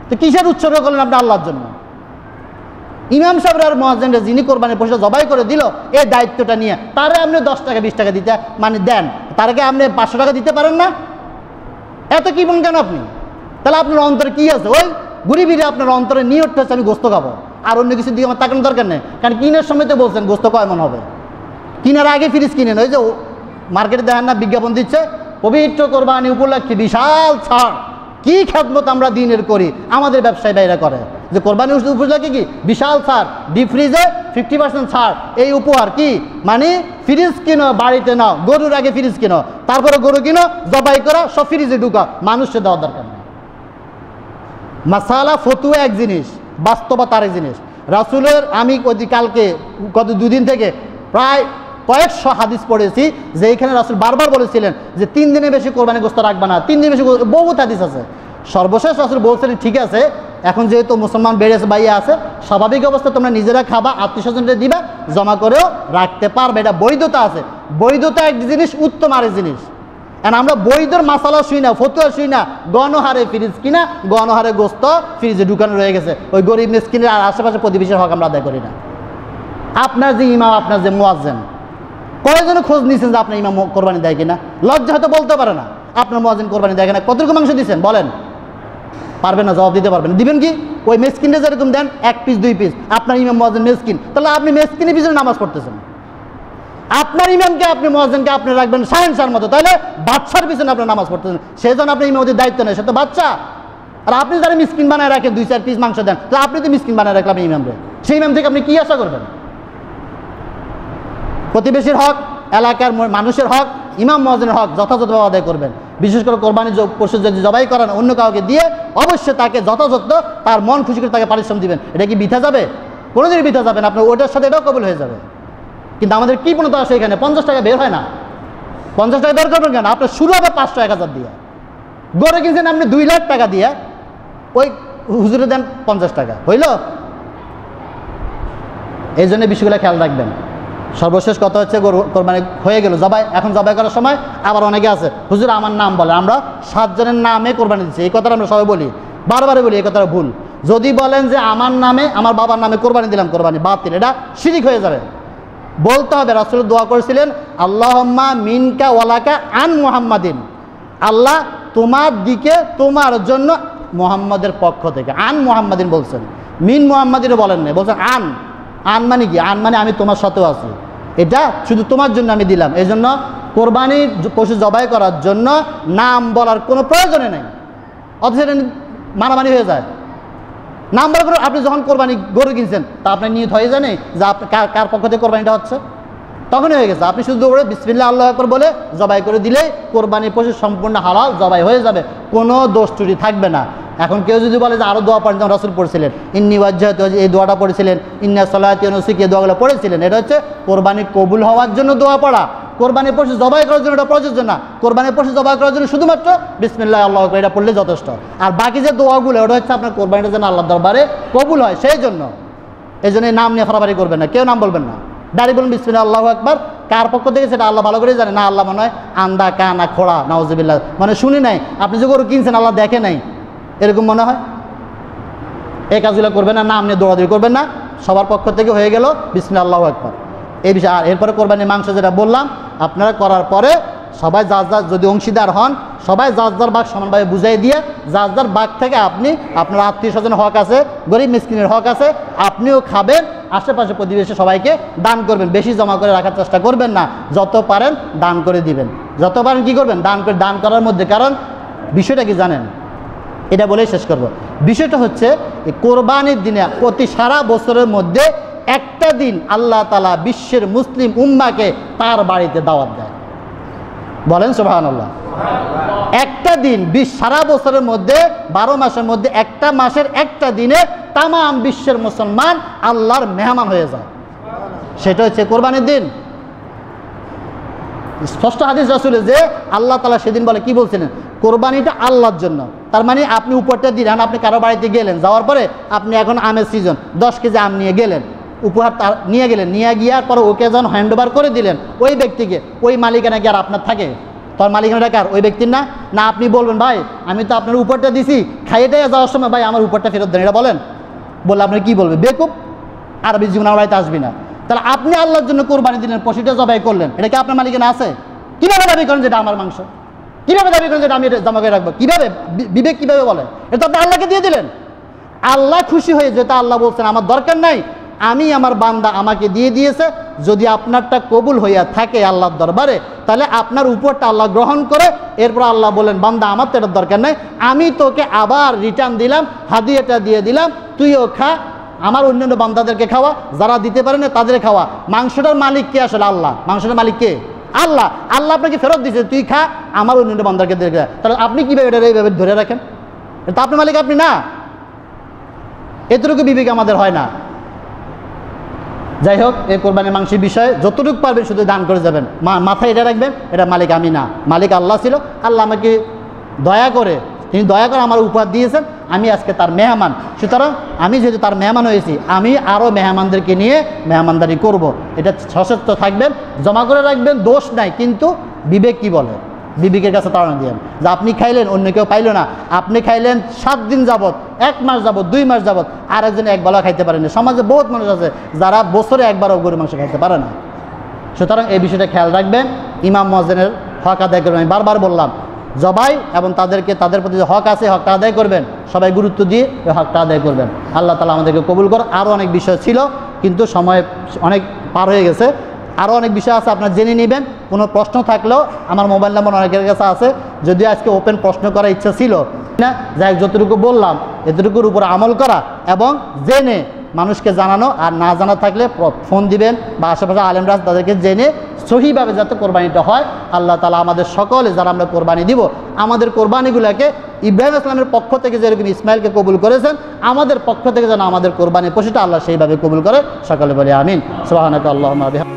তো কিসের উৎসর্গ করলেন আপনি আল্লাহর জন্য? ইমাম সাহেব আর মুয়াজ্জিনরা যিনি কোরবানির পশু জবাই করে দিল, এই দায়িত্বটা নিয়ে তারে আপনি 10 টাকা 20 টাকা দিতে মানে দেন, তারকে আপনি 500 টাকা দিতে পারেন না? এত কৃপণ কেন আপনি? তাহলে আপনার অন্তরে কি আছে? ওই ঘুরি ফিরে আপনার অন্তরে নিয়তটা হচ্ছে আমি গোস্ত খাবো, আর অন্য কিছুর দিকে আমার তাকানোর দরকার নেই। কারণ কিনার সময় তো বলছেন গোস্ত কয় মন হবে, কিনার আগে ফ্রিজ কিনেন। ওই যে মার্কেটে দেখেন না বিজ্ঞাপন দিচ্ছে, পবিত্র কোরবানি উপলক্ষে বিশাল ছাড়। কি খেদমত আমরা দিনের করি, আমাদের ব্যবসায়ী ভাইরা করে যে কোরবানি উপলক্ষে কি বিশাল ছাড়, ডিপ ফ্রিজে 50% ছাড়। এই উপহার কি মানে ফ্রিজ কিনো, বাড়িতে নাও, গরুর আগে ফ্রিজ কিনো, তারপরে গরু কিনো, জবাই করা, সব ফ্রিজে ঢুকা, মানুষকে দেওয়ার দরকার নেই। মাসালা ফতুয়া এক জিনিস, বাস্তবতা আরেক জিনিস। রাসূলের আমি কালকে গত 2 দিন থেকে প্রায় কয়েকশো হাদিস পড়েছি যে এইখানে রাসূল বারবার বলেছিলেন যে 3 দিনের বেশি কোরবানি গোশত রাখবে না, 3 দিনের বেশি, বহুত হাদিস আছে। সর্বশেষ রাসূল বলছিলেন ঠিক আছে, এখন যেহেতু মুসলমান বেড়েছে বাইরে আছে, স্বাভাবিক অবস্থা তোমরা নিজেরা খাবা, আত্মীয়স্বজনদের দিবা, জমা করেও রাখতে পারবে, এটা বৈধতা আছে। বৈধতা এক জিনিস, উত্তম আরেক জিনিস। এখন আমরা বৈধর মাসালা শুই না, ফতুয়া শুই না, গণহারে ফ্রিজ কিনা, গণহারে গোস্ত ফ্রিজে ঢুকানো রয়ে গেছে, ওই গরিব মিসকিনের আর আশেপাশে প্রতিবেশীর হক আমরা আদায় করি না। আপনার যে ইমাম, আপনার যে মুয়াজ্জিন, কয়জনে খোঁজ নিয়েছেন যে আপনার ইমাম কোরবানি দেয় কিনা? লজ্জা হয়তো বলতে পারে না আপনার মুয়াজ্জিন কোরবানি দেয় কিনা। কতটুকু মাংস দিচ্ছেন বলেন? পারবেন না, জবাব দিতে পারবেন না। দিবেন কি? ওই মেসকিনটা যেরকম দেন 1 পিস 2 পিস, আপনার ইমাম মুয়াজ্জিন মেসকিন, তাহলে আপনি মেসকিনের পিছনে নামাজ পড়তেছেন। আপনার ইমামকে আপনি মুয়াজ্জিনকে আপনি রাখবেন শাহেনশার মতো, তাহলে বাচ্চার পিছনে আপনার নামাজ পড়তেছেন। সেই জন্য আপনি ইমামদের দায়িত্ব নেই, সে তো বাচ্চা। আর আপনি যারা মিসকিন বানায় রাখেন, 2-4 পিস মাংস দেন, তাহলে আপনি তো মিসকিন বানায় রাখলাম ইমামরে, সেই ইমাম থেকে আপনি কি আশা করবেন? প্রতিবেশীর হক, এলাকার মানুষের হক, ইমাম মুয়াজ্জিনের হক যথাযথভাবে আদায় করবেন। বিশেষ করে কোরবানি পশু যদি জবাই করেন অন্য কাউকে দিয়ে, অবশ্যই তাকে যথাযথ তার মন খুশি করে তাকে পারিশ্রমিক দিবেন। এটা কি বৃথা যাবে? কোনোদিনই বৃথা যাবে না, আপনার ওটার সাথে এটাও কবুল হয়ে যাবে। কিন্তু আমাদের কি পণ্যতা আছে এখানে? 50 টাকা বের হয় না। 50 টাকা বের করবেন কেন? আপনার শুরু হবে 500-1000 দিয়ে। গড়ে কিনছেন আপনি 2 লাখ টাকা দিয়ে, ওই হুজুরে দেন 50 টাকা, হইল? এই জন্য বিষয়গুলো খেয়াল রাখবেন। সর্বশেষ কথা হচ্ছে কোরবানি হয়ে গেল জবাই, এখন জবাই করার সময় আবার অনেকে আছে হুজুর আমার নাম বলে, আমরা 7 জনের নামে কোরবানি দিচ্ছি, এই কথাটা আমরা সবাই বলি, বারবারই বলি, এই কথাটা ভুল। যদি বলেন যে আমার নামে আমার বাবার নামে কোরবানি দিলাম, কোরবানি বাতিল, এটা শিরিক হয়ে যাবে। বলতে হবে রাসূল দোয়া করেছিলেন আল্লাহুম্মা মিনকা ওয়ালাকা আন মুহাম্মাদিন, আল্লাহ তোমার দিকে তোমার জন্য মুহাম্মাদের পক্ষ থেকে, আন মুহাম্মাদিন বলছেন, মিন মুহাম্মাদিনও বলেন না, বলছেন আন। আন মানে কি? আন মানে আমি তোমার সাথেও আছি, এটা শুধু তোমার জন্য আমি দিলাম। এই জন্য কোরবানির পশু জবাই করার জন্য নাম বলার কোনো প্রয়োজনে নেই, অথচ এটা মানামানি হয়ে যায়। নাম বলার কোনো, আপনি যখন কোরবানি গরু কিনছেন তা আপনার নিয়ত হয়ে জানে যে আপনি কার পক্ষ থেকে কোরবানিটা হচ্ছে, তখনই হয়ে গেছে। আপনি শুধু দৌড়ে বিসমিল্লাহ আল্লাহু আকবার বলে জবাই করে দিলে কোরবানির পশু সম্পূর্ণ হালাল জবাই হয়ে যাবে, কোনো দোষ ত্রুটি থাকবে না। এখন কেউ যদি বলে যে আরও দোয়া পড়েন, যেমন রাসূল পড়েছিলেন ইন্নী ওয়াজ্জাহতু এই দোয়াটা পড়েছিলেন, ইন্না সলাতি ওয়া নুসুকি এই দোয়াগুলো পড়েছিলেন, এটা হচ্ছে কোরবানি কবুল হওয়ার জন্য দোয়া পড়া। কোরবানির পশু জবাই করার জন্য এটা প্রযোজ্য না। কোরবানির পশু জবাই করার জন্য শুধুমাত্র বিসমিল্লাহ আল্লাহু আকবার এটা পড়লে যথেষ্ট। আর বাকি যে দোয়াগুলো ওটা হচ্ছে আপনার কোরবানিটা যেন আল্লাহর দরবারে কবুল হয় সেই জন্য। এই জন্য নাম নিয়ে ফারাফারি করবেন না, কেউ নাম বলবেন না, ডাইরেক্ট বলুন বিসমিল্লাহ আল্লাহু আকবার। কার পক্ষ থেকে সেটা আল্লাহ ভালো করে জানে, না আল্লাহ মনে হয় আন্দা কানা খোড়া নাউজুবিল্লাহ, মানে শুনি নাই, আপনি যে গরু কিনছেন আল্লাহ দেখে নাই, এরকম মনে হয়। এই কাজগুলো করবেন না, নাম নিয়ে দৌড়াদৌড়ি করবেন না, সবার পক্ষ থেকে হয়ে গেল বিসমিল্লাহ আল্লাহু আকবার এই বিষয়। আর এরপরে কোরবানির মাংস যেটা বললাম, আপনারা করার পরে সবাই যার যার যদি অংশীদার হন সবাই যার যার ভাগ সমানভাবে বুঝাই দিয়ে যার যার ভাগ থেকে আপনি, আপনার আত্মীয় স্বজনের হক আছে, গরিব মিসকিনের হক আছে, আপনিও খাবেন, আশেপাশে প্রতিবেশী সবাইকে দান করবেন। বেশি জমা করে রাখার চেষ্টা করবেন না, যত পারেন দান করে দিবেন, যত পারেন কী করবেন দান করে। দান করার মধ্যে কারণ বিষয়টা কি জানেন, এটা বলেই শেষ করব। বিষয়টা হচ্ছে কোরবানির দিনে প্রতি সারা বছরের মধ্যে একটা দিন আল্লাহ তাআলা বিশ্বের মুসলিম উম্মাকে তার বাড়িতে দাওয়াত দেয়, বলেন সুবহানাল্লাহ। একটা দিন সারা বছরের মধ্যে 12 মাসের মধ্যে একটা মাসের একটা দিনে তামাম বিশ্বের মুসলমান আল্লাহর মেহমান হয়ে যায়, সেটা হচ্ছে কোরবানির দিন। ষষ্ঠ হাদিস রাসূলের যে আল্লাহ তাআলা সেদিন বলে কি বলছিলেন, কোরবানিটা আল্লাহর জন্য। তার মানে আপনি উপরটা দিলেন, আপনি কারো বাড়িতে গেলেন, যাওয়ার পরে আপনি এখন আমের সিজন 10 কেজি আম নিয়ে গেলেন, উপহার তার নিয়ে গেলেন, নিয়ে গিয়ার পরে ওকে যখন হ্যান্ড ওভার করে দিলেন ওই ব্যক্তিকে, ওই মালিকানা কি আর আপনার থাকে? তোর মালিকানাটা কার? ওই ব্যক্তির না। না আপনি বলবেন ভাই আমি তো আপনার উপরটা দিছি, খাইয়েটাই যাওয়ার সময় ভাই আমার উপরটা ফেরত দেন, এটা বলেন? বললে আপনি কি বলবেন? বেকুব, আরবি জীবন আমার বাড়িতে আসবি না। তাহলে আপনি আল্লাহর জন্য কোরবানি দিলেন, পশুটা জবাই করলেন, এটা কি আপনার মালিকানা আছে? কীভাবে দাবি করেন যেটা আমার মাংস? কীভাবে দাবি করেন যেটা আমি এটা জমা করে রাখবো? কীভাবে? বিবেক কীভাবে বলে? এটা তো আপনি আল্লাহকে দিয়ে দিলেন। আল্লাহ খুশি হয়ে যেটা আল্লাহ বলছেন আমার দরকার নাই, আমি আমার বান্দা আমাকে দিয়ে দিয়েছে, যদি আপনারটা কবুল হইয়া থাকে আল্লাহর দরবারে তাহলে আপনার উপরটা আল্লাহ গ্রহণ করে এরপর আল্লাহ বলেন বান্দা আমার তো এটার দরকার নাই, আমি তোকে আবার রিটার্ন দিলাম, হাদিয়াটা দিয়ে দিলাম, তুইও খা, আমার অন্যান্য বান্দাদেরকে খাওয়া, যারা দিতে পারে না তাদের খাওয়া। মাংসটার মালিক কে? আসলে আল্লাহ। মাংসটার মালিক কে? আল্লাহ। আল্লাহ আপনাকে ফেরত দিয়েছে, তুই খা, আমার অন্যান্য বান্দাকে দেখে। তাহলে আপনি কীভাবে এটা এইভাবে ধরে রাখেন? এটা আপনার মালিক, আপনি না। এতটুকু বিবেক আমাদের হয় না। যাই হোক, এই কোরবানির মাংসের বিষয়ে যতটুকু পারবেন শুধু দান করে যাবেন, মাথায় এটা রাখবেন এটা মালিক আমি না, মালিক আল্লাহ ছিল। আল্লাহ আমাকে দয়া করে, তিনি দয়া করে আমার উপহার দিয়েছেন, আমি আজকে তার মেহমান। সুতরাং আমি যেহেতু তার মেহমান হয়েছি, আমি আরও মেহমানদেরকে নিয়ে মেহমানদারি করব। এটা সচেতন থাকবেন, জমা করে রাখবেন, দোষ নাই। কিন্তু বিবেক কি বলে? বিবেকের কাছে তাড়না দিয়েন যে আপনি খাইলেন অন্য কেউ পাইল না, আপনি খাইলেন 7 দিন যাবত, 1 মাস যাবত, 2 মাস যাবত, আর একজন একবেলা খাইতে পারেন না। সমাজে বহুত মানুষ আছে যারা বছরে একবারও গরুর মাংস খাইতে পারে না। সুতরাং এই বিষয়টা খেয়াল রাখবেন, ইমাম মুয়াজ্জিনের হক আদায় করবেন। আমি বারবার বললাম জবাই এবং তাদের প্রতি যে হক আছে হকটা আদায় করবেন, সবাই গুরুত্ব দিয়ে ওই হকটা আদায় করবেন। আল্লাহ তাআলা আমাদেরকে কবুল করুন। আরও অনেক বিষয় ছিল কিন্তু সময় অনেক পার হয়ে গেছে, আরও অনেক বিষয় আছে, আপনারা জেনে নেবেন। কোনো প্রশ্ন থাকলেও আমার মোবাইল নাম্বার অনেকের কাছে আছে, যদিও আজকে ওপেন প্রশ্ন করার ইচ্ছা ছিল না, যাই হোক যতটুকু বললাম এতটুকুর উপর আমল করা এবং জেনে মানুষকে জানানো, আর না জানা থাকলে ফোন দিবেন বা আশেপাশে আলেমরা তাদেরকে জেনে সহিভাবে যাতে কোরবানিটা হয়। আল্লাহ তাআলা আমাদের সকলে যারা আমরা কোরবানি দিব, আমাদের কোরবানিগুলোকে ইব্রাহিম ইসলামের পক্ষ থেকে যেরকম ইসমাইলকে কবুল করেছেন, আমাদের পক্ষ থেকে যেন আমাদের কোরবানির পশুটা আল্লাহ সেইভাবে কবুল করে। সকলে বলি আমিন। সুবহানাকা আল্লাহুম্মা বিহামদিকা।